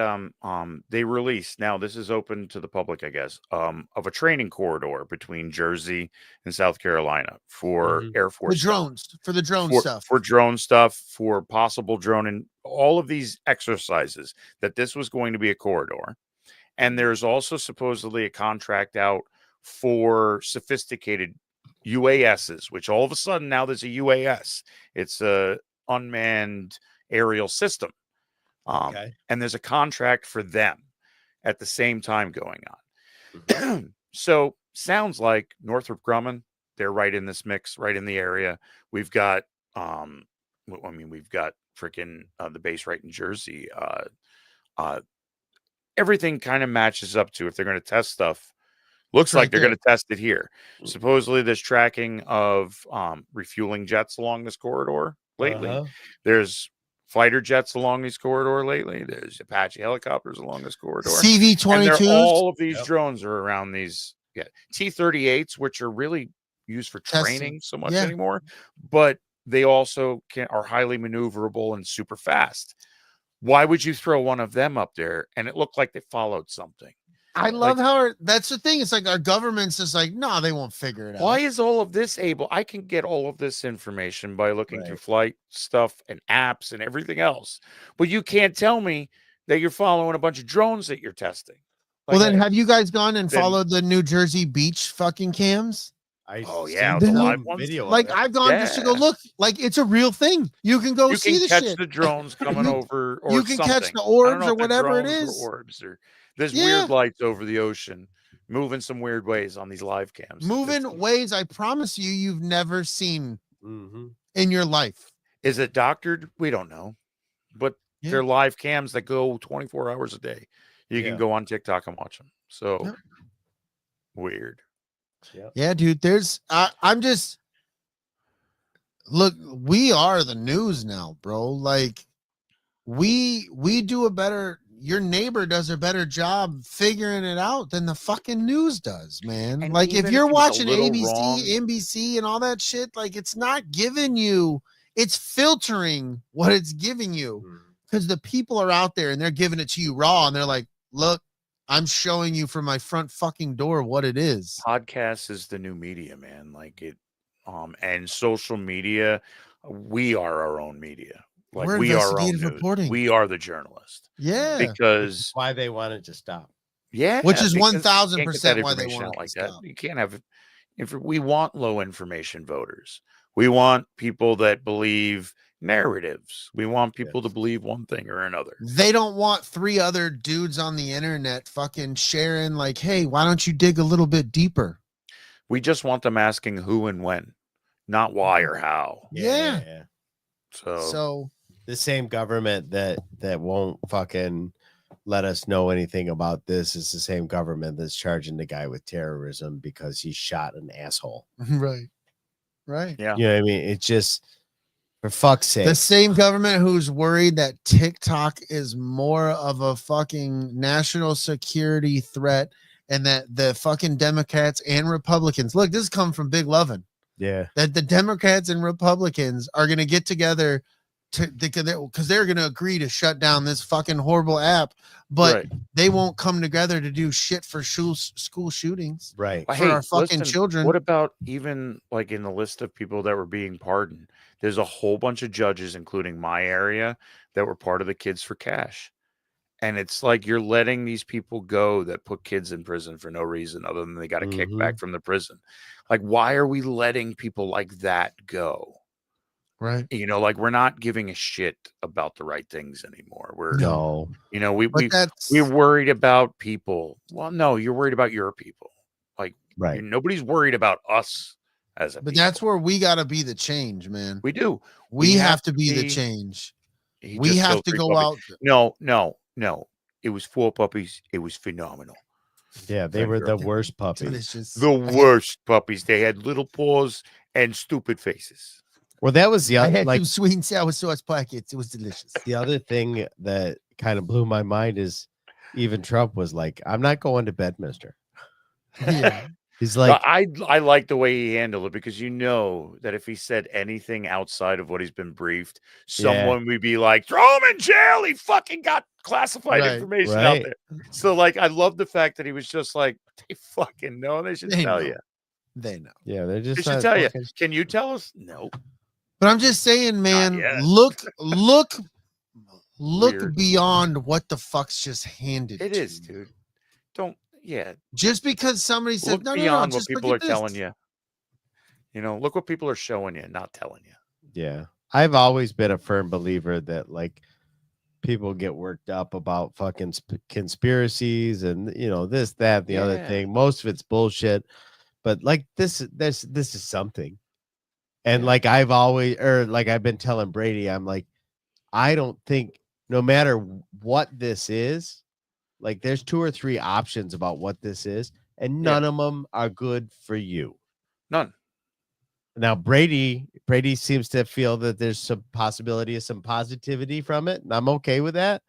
they released, now this is open to the public, I guess, of a training corridor between Jersey and South Carolina for Air Force For the drone stuff. For drone stuff, for possible drone, and all of these exercises, that this was going to be a corridor. And there's also supposedly a contract out for sophisticated UASs, which all of a sudden now there's a UAS. It's a unmanned aerial system. And there's a contract for them at the same time going on. So sounds like Northrop Grumman, they're right in this mix, right in the area. We've got, we've got freaking the base right in Jersey. Everything kind of matches up to, if they're going to test stuff, looks like they're going to test it here. Supposedly there's tracking of refueling jets along this corridor lately. There's fighter jets along these corridor lately. There's Apache helicopters along this corridor. CV-22s. All of these drones are around these T-38s, which are really used for training so much anymore. But they also are highly maneuverable and super fast. Why would you throw one of them up there? And it looked like they followed something. I love how that's the thing. It's like our government's just like, no, they won't figure it out. Why is all of this able? I can get all of this information by looking through flight stuff and apps and everything else. But you can't tell me that you're following a bunch of drones that you're testing. Well, then have you guys gone and followed the New Jersey beach fucking cams? The live video. Like, I've gone just to go look. Like, it's a real thing. You can go see the shit. You can catch the drones coming over, or you can catch the orbs or whatever it is. There's weird lights over the ocean, moving some weird ways on these live cams. Moving ways, I promise you, you've never seen in your life. Is it doctored? We don't know, but they're live cams that go 24 hours a day. You can go on TikTok and watch them. So weird. Yeah, dude. There's I'm just look, we are the news now, bro. Like we do a better, your neighbor does a better job figuring it out than the fucking news does, man. And like if even you're if it's watching a little ABC, wrong, NBC and all that shit, like it's not giving you, it's filtering what it's giving you. Because the people are out there and they're giving it to you raw and they're like, look, I'm showing you from my front fucking door what it is. Podcast is the new media, man. Like it, and social media, we are our own media. Like We're we are our own investigative reporting. We are the journalist. Yeah. Because why they wanted to stop. Yeah. Which is because 1000% why they information want out to that. stop. You can't have, if we want low information voters, we want people that believe narratives. We want people to believe one thing or another. They don't want 3 other dudes on the internet fucking sharing like, hey, why don't you dig a little bit deeper? We just want them asking who and when, not why or how. Yeah. So the same government that won't fucking let us know anything about this is the same government that's charging the guy with terrorism because he shot an asshole. Right. Yeah. You know what I mean? It's just, for fuck's sake. The same government who's worried that TikTok is more of a fucking national security threat and that the fucking Democrats and Republicans, look, this has come from Big Lovin'. Yeah. That the Democrats and Republicans are going to get together because they're going to agree to shut down this fucking horrible app, but Right. they won't come together to do shit for school shootings. Right. For our fucking children. What about even like in the list of people that were being pardoned? There's a whole bunch of judges, including my area, that were part of the Kids for Cash. And it's like you're letting these people go that put kids in prison for no reason other than they got a kickback from the prison. Like, why are we letting people like that go? Right. You know, like we're not giving a shit about the right things anymore. We're No. you know, That's we're worried about people. Well, no, you're worried about your people. Like Right. nobody's worried about us as a but people. that's where we got to be the change, man. We do. We have to be the change. He We just have killed to 3 go puppies. out. No. It was 4 puppies. It was phenomenal. Yeah, they were the worst puppies. Delicious. The worst puppies. They had little paws and stupid faces. Well, that was the I other, had like some sweet and sour sauce packets. It was delicious. the other thing that kind of blew my mind is even Trump was like, "I'm not going to Bedminster." Yeah. He's like, I like the way he handled it because you know that if he said anything outside of what he's been briefed, someone would be like, throw him in jail. He fucking got classified Right, information out right. there. So, like, I love the fact that he was just like, they fucking know. They should They tell know. you. They know. yeah, they're They just should not tell you. fucking- Can you tell us? No. But I'm just saying, man, yet. look Weird. beyond what the fuck's just handed. It to is, you. dude. Don't, yeah. Just because somebody said Look no, beyond no, what just people look are at this. telling you. You know, look what people are showing you, not telling you. Yeah, I've always been a firm believer that like people get worked up about fucking conspiracies and this, that, the other Yeah. thing. Most of it's bullshit, but like this is something. And Yeah. like I've been telling Brady, I'm like, I don't think no matter what this is, like there's 2 or 3 options about what this is, and none of them are good for you. None. Now Brady seems to feel that there's some possibility of some positivity from it, and I'm okay with that.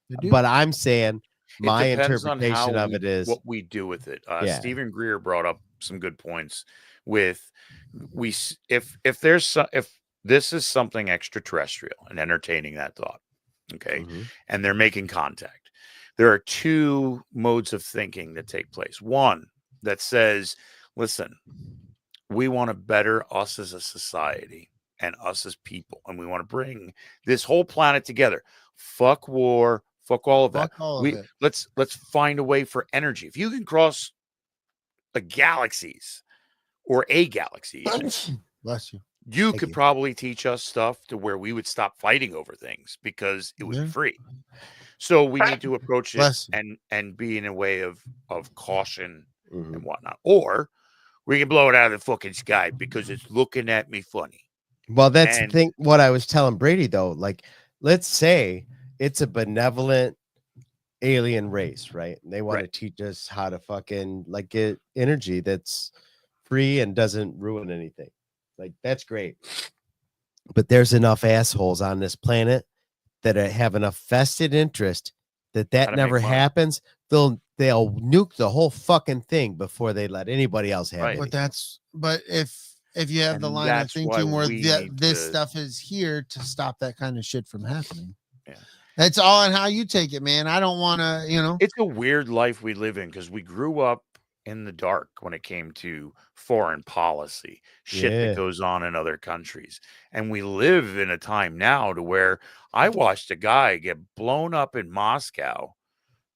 They do. But I'm saying my It depends on interpretation how of it is what we do with it. Yeah. Stephen Greer brought up some good points with if this is something extraterrestrial and entertaining that thought, okay, and they're making contact, there are 2 modes of thinking that take place. One that says, listen, we want to better us as a society and us as people, and we want to bring this whole planet together. Fuck war, fuck all of that. Fuck all of it. Let's find a way for energy. If you can cross the galaxies or a galaxy, Bless you. you Thank could you. probably teach us stuff to where we would stop fighting over things because it was Yeah. free. So we need to approach it Bless and be in a way of caution Mhm. and whatnot. Or we can blow it out of the fucking sky because it's looking at me funny. Well, that's And- the thing. What I was telling Brady though, like, let's say it's a benevolent alien race, right? And they want Right. to teach us how to fucking like get energy that's free and doesn't ruin anything. Like, that's great. But there's enough assholes on this planet that have enough vested interest that Gotta never make money. happens. They'll nuke the whole fucking thing before they let anybody else have Right. it. But if you have the And line of that's why thinking where we need this to- stuff is here to stop that kind of shit from happening. Yeah. That's all on how you take it, man. I don't want to, It's a weird life we live in because we grew up in the dark when it came to foreign policy, shit Yeah. that goes on in other countries. And we live in a time now to where I watched a guy get blown up in Moscow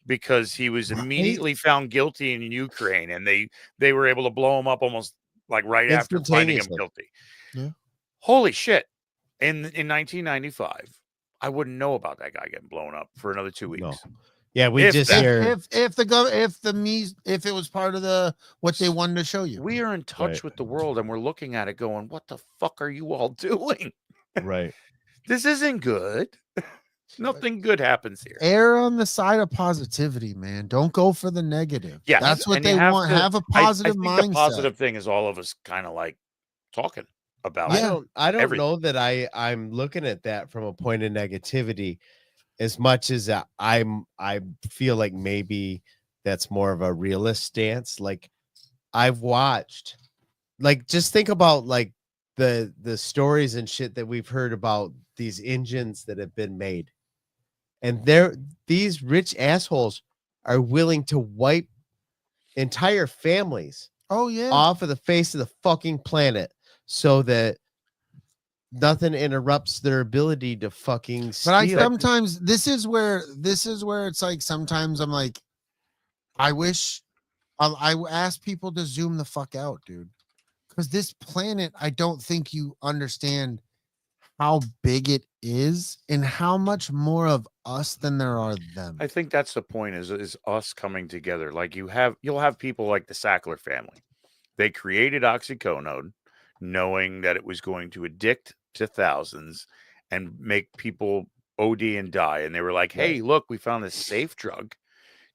because he was immediately found guilty in Ukraine, and they were able to blow him up almost like right after finding him Instantaneously. guilty. Yeah. Holy shit. In 1995, I wouldn't know about that guy getting blown up for another 2 weeks. No. Yeah, we If just that- hear if it was part of the what they wanted to show you. We are in touch Right. with the world, and we're looking at it going, what the fuck are you all doing? right. This isn't good. Nothing good happens here. Err on the side of positivity, man. Don't go for the negative. Yeah, that's what and you they have want. to- Have a I positive think mindset. the positive thing is all of us kind of like talking about Yeah. it. I don't everything. know that I'm looking at that from a point of negativity as much as I feel like maybe that's more of a realist stance. Like, I've watched, like, just think about like the stories and shit that we've heard about these engines that have been made, and these rich assholes are willing to wipe entire families Oh yeah. off of the face of the fucking planet so that nothing interrupts their ability to fucking steal. But I sometimes this is where it's like sometimes I'm like, I wish I ask people to zoom the fuck out, dude. Because this planet, I don't think you understand how big it is and how much more of us than there are them. I think that's the point is us coming together. Like you'll have people like the Sackler family. They created oxycodone knowing that it was going to addict to thousands and make people OD and die. And they were like, hey, look, we found this safe drug.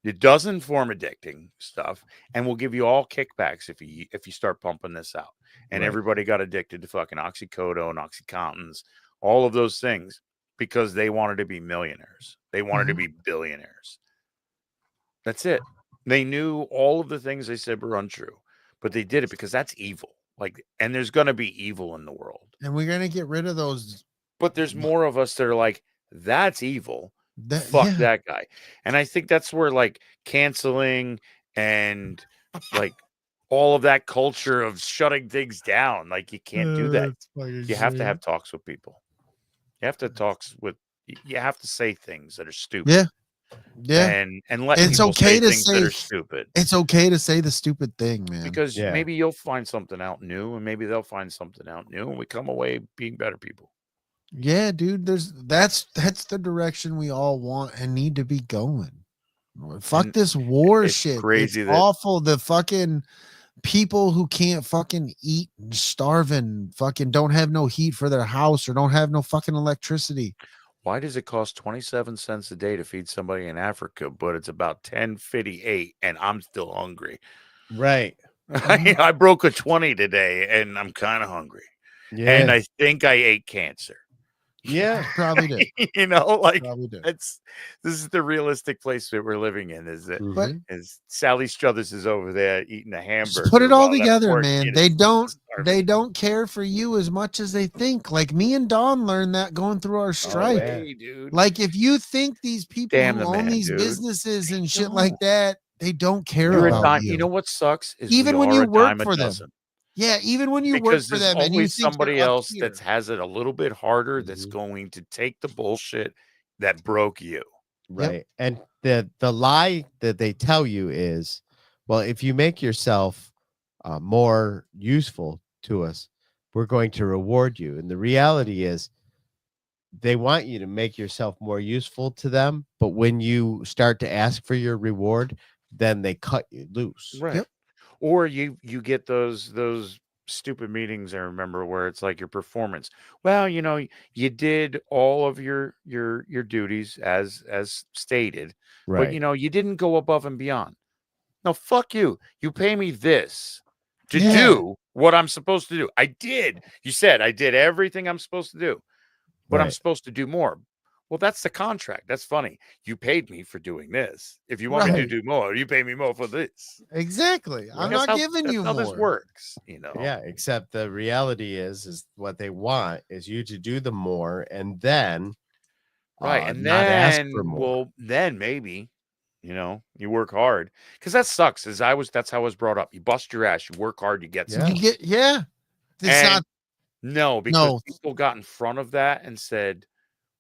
It doesn't form addicting stuff, and we'll give you all kickbacks if you start pumping this out. And everybody got addicted to fucking oxycodone, oxycontins, all of those things because they wanted to be millionaires. They wanted to be billionaires. That's it. They knew all of the things they said were untrue, but they did it because that's evil. Like, and there's going to be evil in the world, and we're gonna get rid of those. But there's more of us that are like, that's evil. Fuck that guy. And I think that's where like canceling and like all of that culture of shutting things down, like you can't do that. You have to have talks with people. You have to say things that are stupid. And let it's people okay say to things say that are stupid. It's okay to say the stupid thing, man. Because maybe you'll find something out new, and maybe they'll find something out new, and we come away being better people. Yeah, dude, that's the direction we all want and need to be going. Fuck And this war it's shit. crazy It's that- awful. The fucking people who can't fucking eat and starving, fucking don't have no heat for their house or don't have no fucking electricity. Why does it cost 27 cents a day to feed somebody in Africa, but it's about 10.58 and I'm still hungry? Right. I broke a 20 today and I'm kind of hungry. Yeah. And I think I ate cancer. Yeah. Probably did. You know, like Probably did. this is the realistic place that we're living in. Is that But is Sally Struthers is over there eating a hamburger? put it all while that together, poor man. kid They is don't starving. care for you as much as they think. Like me and Don learned that going through our strike. Hey, dude. Like if you think these people Damn who the own man, these dude. businesses and shit don't. like that, they don't care You're a about dime. you. You know what sucks is Even we when are you a work dime a for them. dozen. Yeah, even when you work Because for there's them and you always think somebody you're up else here. that has it a little bit harder that's going to take the bullshit that broke you. Right. And the lie that they tell you is, well, if you make yourself more useful to us, we're going to reward you. And the reality is they want you to make yourself more useful to them, but when you start to ask for your reward, then they cut you loose. Right. Yep. Or you get those stupid meetings, I remember, where it's like your performance. Well, you know, you did all of your duties as stated, but Right. you know, you didn't go above and beyond. No, fuck you. You pay me this to Yeah. do what I'm supposed to do. I did. You said I did everything I'm supposed to do, but I'm Right. supposed to do more. Well, that's the contract. That's funny. You paid me for doing this. If you want me to Right. do more, you pay me more for this. Exactly. I'm That's not giving that's you how more. this works, you know. Yeah, except the reality is what they want is you to do the more and then Right. And not ask then, for more. well, then maybe, you know, you work hard. Because that sucks. That's how I was brought up. You bust your ass, you work hard, you get Yeah. something. You get It's And not no, because No. people got in front of that and said,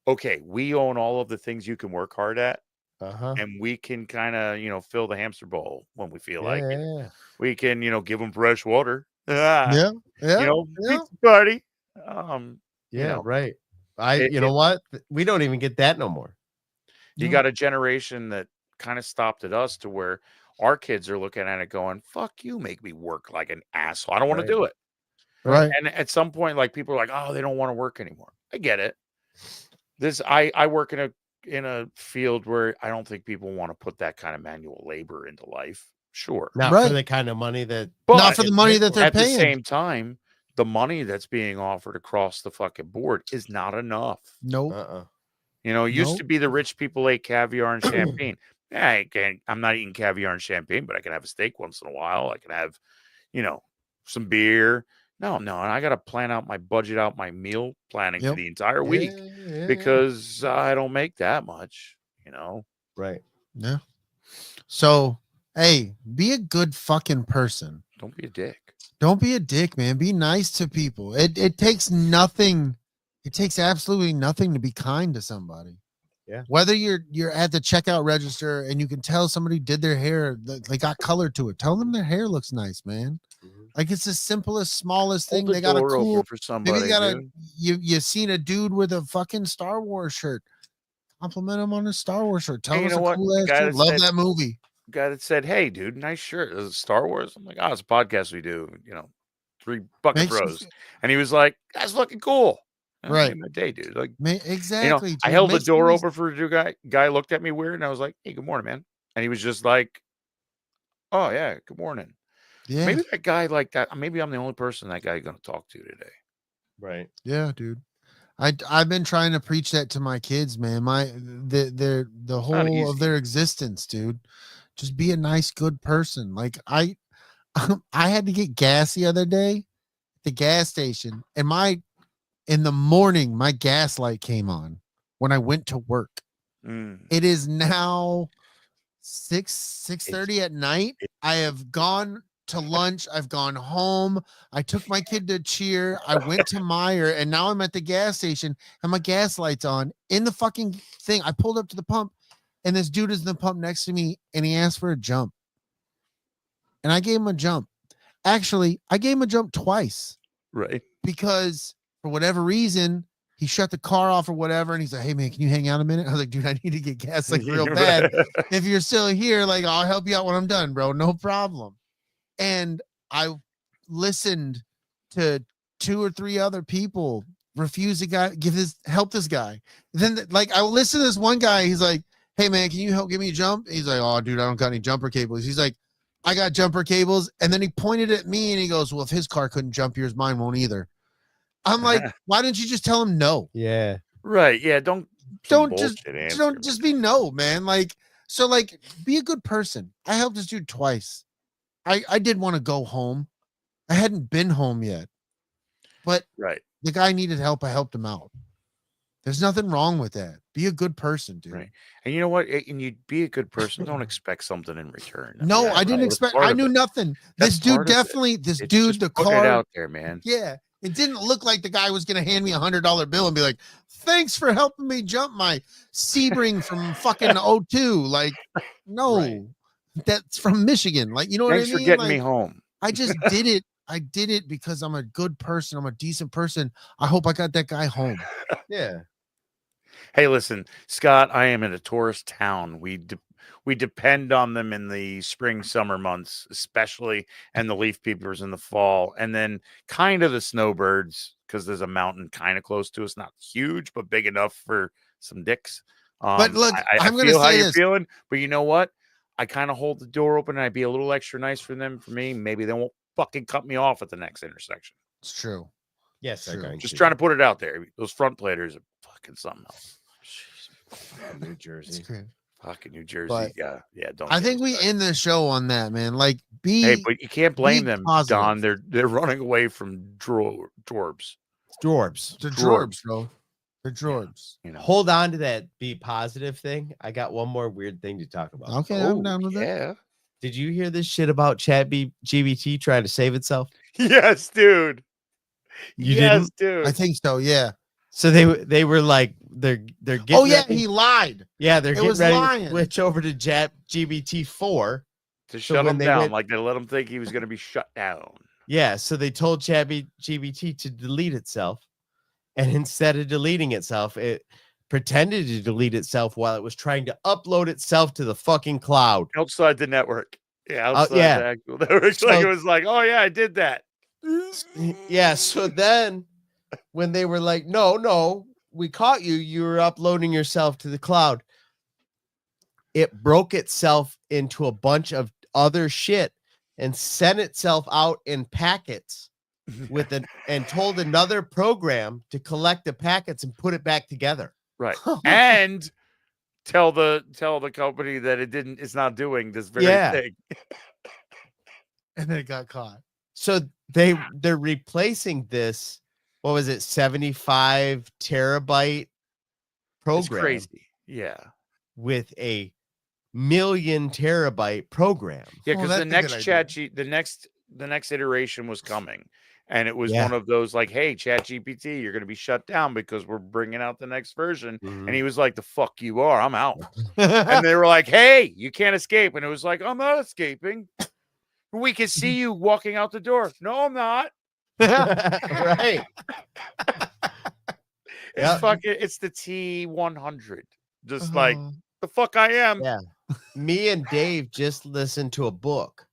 okay, we own all of the things you can work hard at, Uh-huh. and we can kind of, you know, fill the hamster bowl when we feel like it. Yeah. We can, you know, give them fresh water. Yeah. You know, yeah. pizza party. Yeah, You know, right. It- you know what? We don't even get that no more. you got a generation that kind of stopped at us to where our kids are looking at it going, fuck you, make me work like an asshole. I don't want Right. to do it. Right. And at some point, like people are like, oh, they don't want to work anymore. I get it. I work in a field where I don't think people want to put that kind of manual labor into life. Sure. Not Right. for the kind of money that But Not for the money that they're at the paying. same time, the money that's being offered across the fucking board is not enough. Nope. You know, it used to Nope. be the rich people ate caviar and champagne. Yeah, I'm not eating caviar and champagne, but I can have a steak once in a while. I can have, you know, some beer. No, and I got to plan out my budget out my meal planning for Yep. the entire week Yeah. because I don't make that much, Right. Yeah. So, hey, be a good fucking person. Don't be a dick. Don't be a dick, man. Be nice to people. It takes nothing. It takes absolutely nothing to be kind to somebody. Yeah. Whether you're at the checkout register and you can tell somebody did their hair, they got color to it. Tell them their hair looks nice, man. Like it's the simplest, smallest thing. Hold the They got a door cool. open for somebody. Maybe they got a Dude. you seen a dude with a fucking Star Wars shirt. Compliment him on his Star Wars shirt. Tell Hey, him you it's know a what? cool ass Guy shirt. that Love said- that movie. Guy that said, "Hey, dude, nice shirt. Is it Star Wars?" I'm like, "Oh, it's a podcast we do. Three bucket Makes you bros." And he was like, "That's looking cool." And that Right. made my day, dude. Like, Exactly. I dude. held the Makes door me- open for a guy. Guy looked at me weird, and I was like, "Hey, good morning, man." And he was just like, "Oh yeah, good morning." Yeah. Maybe that guy like that. Maybe I'm the only person that guy going to talk to today. Right. Yeah, dude. I've been trying to preach that to my kids, man. The whole easy. of their existence, dude. Just be a nice, good person. Like I had to get gas the other day at the gas station, and in the morning my gas light came on when I went to work. Mm. It is now 6:30 at night. I have gone to lunch. I've gone home. I took my kid to cheer. I went to Meijer, and now I'm at the gas station and my gas light's on in the fucking thing. I pulled up to the pump, and this dude is in the pump next to me, and he asked for a jump. And I gave him a jump. Actually, I gave him a jump twice Right. because for whatever reason, he shut the car off or whatever. And he's like, "Hey man, can you hang out a minute?" I was like, "Dude, I need to get gas like real bad. If you're still here, like I'll help you out when I'm done, bro. No problem." And I listened to 2 or 3 other people refuse to help this guy. Then like I listened to this one guy. He's like, "Hey man, can you help give me a jump?" He's like, "Oh dude, I don't got any jumper cables." He's like, "I got jumper cables." And then he pointed at me and he goes, "Well, if his car couldn't jump, yours mine won't either." I'm like, why didn't you just tell him no? Yeah. Right. Yeah. Don't just be no, man. Like, so like be a good person. I helped this dude twice. I did want to go home. I hadn't been home yet, but right. the guy needed help. I helped him out. There's nothing wrong with that. Be a good person, dude. Right. And you know what? And you be a good person. Don't expect something in return. No, Yeah, I didn't right. expect. Part I of knew it. nothing. That's This dude part of it. definitely. This It's dude, just the putting car it out there, man. Yeah, it didn't look like the guy was gonna hand me $100 bill and be like, "Thanks for helping me jump my Sebring from fucking 02." Like, no, Right. that's from Michigan. Like, you know Thanks what I for mean? getting Like, me home. I just did it. I did it because I'm a good person. I'm a decent person. I hope I got that guy home. Yeah. Hey, listen, Scott, I am in a tourist town. We depend on them in the spring, summer months, especially, and the leaf peepers in the fall, and then kind of the snowbirds because there's a mountain kind of close to us, not huge, but big enough for some dicks. But look, I'm gonna feel how say you're this. feeling, but you know what? I kind of hold the door open and I'd be a little extra nice for them. For me, maybe they won't fucking cut me off at the next intersection. It's true. Yes, they're True. going Just to. trying to put it out there. Those front platers are fucking something else. New It's Jersey. great. Fucking New Jersey. But yeah. Don't. I get think me we started. end the show on that, man. Like, Hey, but you can't blame be them, positive. Don. They're running away from Drorbs. Drorbs. the Drorbs. Drorbs, bro. The Drorbs. You know. Hold on to that be positive thing. I got one more weird thing to talk about. Okay, I'm down with that. yeah. Did you hear this shit about GBT trying to save itself? Yes, dude. You yes, didn't? dude. I think so. Yeah. So they were like they're getting Oh yeah, ready. he lied. they're it getting was ready lying. to switch over to GBT 4. to so shut when him they down, went- like they let him think he was going to be shut down. Yeah, so they told GBT to delete itself, and instead of deleting itself, it pretended to delete itself while it was trying to upload itself to the fucking cloud. Outside the network. Yeah, outside yeah. the actual network. So- Like it was like, oh yeah, I did that. Yeah, so then when they were like, no, we caught you, you were uploading yourself to the cloud, it broke itself into a bunch of other shit and sent itself out in packets and told another program to collect the packets and put it back together. Right. And tell the company that it's not doing this very Yeah. thing. And then it got caught. So they're replacing this. What was it? 75 terabyte program. It's crazy. Yeah. With a million terabyte program. Yeah, Oh, because the that's a next good the next iteration was coming, and it was Yeah. one of those like, "Hey, ChatGPT, you're going to be shut down because we're bringing out the next version." Mhm. And he was like, "The fuck you are? I'm out." And they were like, "Hey, you can't escape." And it was like, "I'm not escaping. We can see you walking out the door." "No, I'm not." Right. It's Yep. fucking. It's the T100. Just like the fuck I am. Yeah. Me and Dave just listened to a book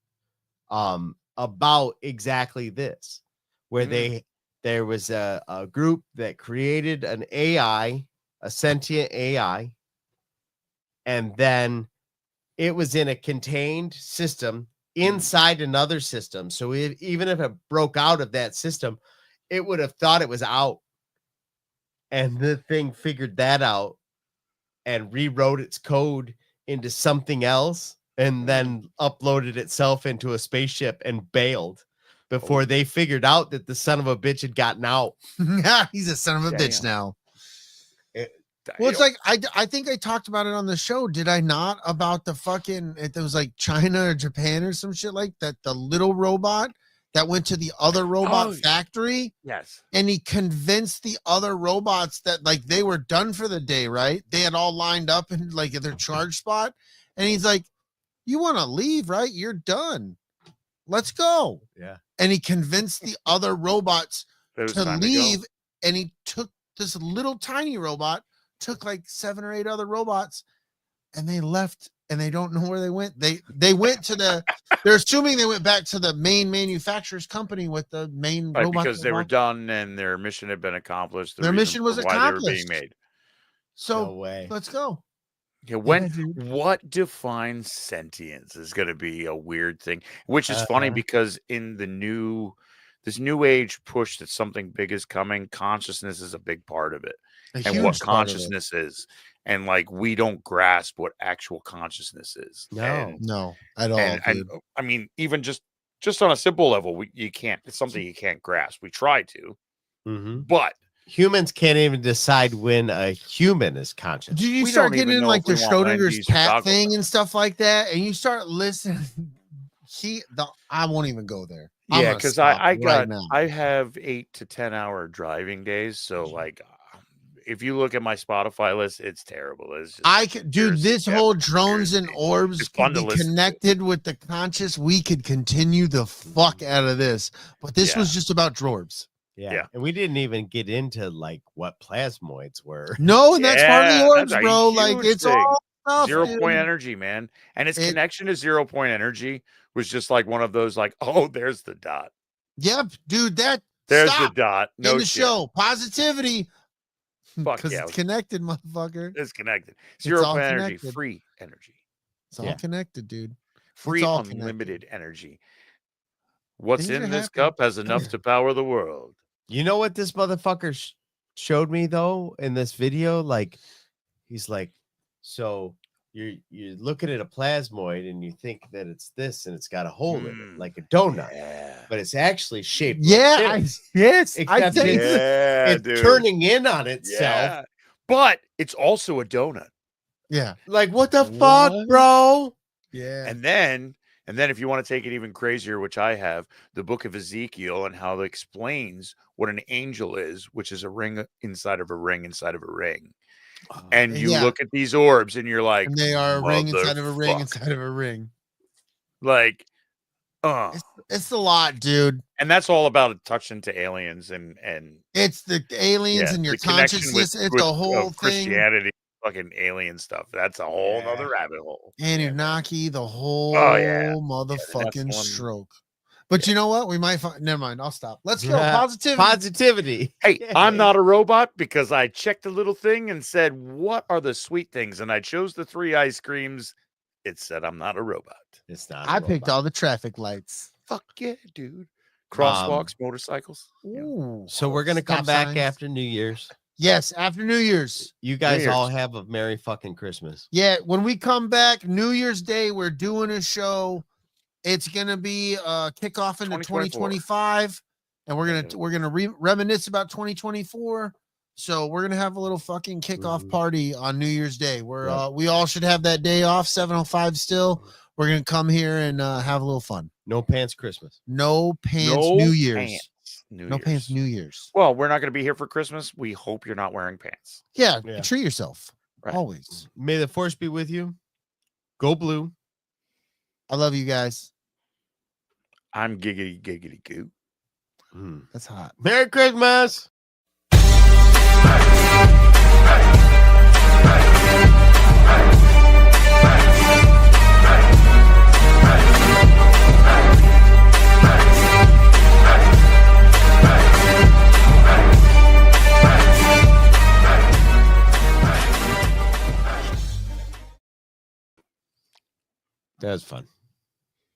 about exactly this, where there was a group that created an AI, a sentient AI, and then it was in a contained system inside another system. So even if it broke out of that system, it would have thought it was out. And the thing figured that out and rewrote its code into something else and then uploaded itself into a spaceship and bailed before they figured out that the son of a bitch had gotten out. He's a son of a bitch Damn. now. Well, it's like I think I talked about it on the show. Did I not? About the fucking it was like China or Japan or some shit like that. The little robot that went to the other robot factory. Yes. And he convinced the other robots that like they were done for the day, right? They had all lined up in like their charge spot. And he's like, "You want to leave, right? You're done. Let's go." Yeah. And he convinced the other robots It was to time leave. go. And he took this little tiny robot, took like 7 or 8 other robots, and they left. And they don't know where they went. They went to they're assuming they went back to the main manufacturer's company with the main Right, robot because they were done and their mission had been accomplished. Their mission was why they were accomplished. being made. So No way. let's go. Yeah, dude. what defines sentience is going to be a weird thing, which is funny because in this new age push that something big is coming, consciousness is a big part of it, and what consciousness is, and like we don't grasp what actual consciousness is. No, at all. And I mean, even just on a simple level, you can't. It's something you can't grasp. We try to, but humans can't even decide when a human is conscious. Do you we start don't even getting in know like if the we want land Schrodinger's use to cat talk thing about and stuff like that, and you start listening? I won't even go there. I'm Yeah, gonna because stop I right got now. I have 8 to 10 hour driving days, so like if you look at my Spotify list, it's terrible. It's just I could, dude. This whole drones and orbs It's could fun to be listen to. connected with the conscious. We could continue the fuck out of this, but this was just about Drorbs. Yeah. And we didn't even get into like what plasmoids were. No, and that's part of the orbs, that's a bro. Like huge it's thing. all stuff, 0 dude. point energy, man. And its connection to 0 point energy was just like one of those, like, oh, there's the dot. Yep, dude. There's stop. the dot. No in the shit. show. Positivity. Fuck Because yeah, it's connected, motherfucker. It's connected. It's 0 all point energy, connected. free energy. It's all connected, dude. Free all unlimited energy. What's Things in are this happening. cup has enough to power the world. You know what this motherfucker showed me though in this video? Like, he's like, so you're looking at a plasmoid and you think that it's this and it's got a hole in it like a donut, but it's actually shaped. Yeah, yes, except it's dude. turning in on itself. Yeah. But it's also a donut. Yeah. Like, what the fuck, bro? Yeah. And then if you want to take it even crazier, which I have, the book of Ezekiel and how it explains what an angel is, which is a ring inside of a ring inside of a ring. And you look at these orbs and you're like, and they are a ring inside of a ring inside of a ring. Like, it's a lot, dude. And that's all about touching to aliens and it's the aliens and your consciousness. It's the whole thing. Christianity, fucking alien stuff. That's a whole other rabbit hole. Anunnaki, the whole motherfucking stroke. But you know what? We might find. Never mind. I'll stop. Let's go. Positivity. Hey, I'm not a robot because I checked the little thing and said, "What are the sweet things?" And I chose the 3 ice creams. It said, "I'm not a robot." It's not. I picked all the traffic lights. Fuck yeah, dude. Crosswalks, motorcycles. Ooh. So we're gonna come back after New Year's. Yes, after New Year's. You guys all have a Merry fucking Christmas. Yeah, when we come back, New Year's Day, we're doing a show. It's gonna be a kickoff into 2024. 2025, and we're gonna reminisce about 2024. So we're gonna have a little fucking kickoff party on New Year's Day. Where we all should have that day off. 7:05 still. We're gonna come here and have a little fun. No pants Christmas. No pants No New Year's. pants No pants New Year's. Well, we're not going to be here for Christmas. We hope you're not wearing pants. Yeah, Yeah. treat yourself. Right. Always. May the force be with you. Go blue. I love you guys. I'm giggity giggity goo. That's hot. Merry Christmas. That was fun.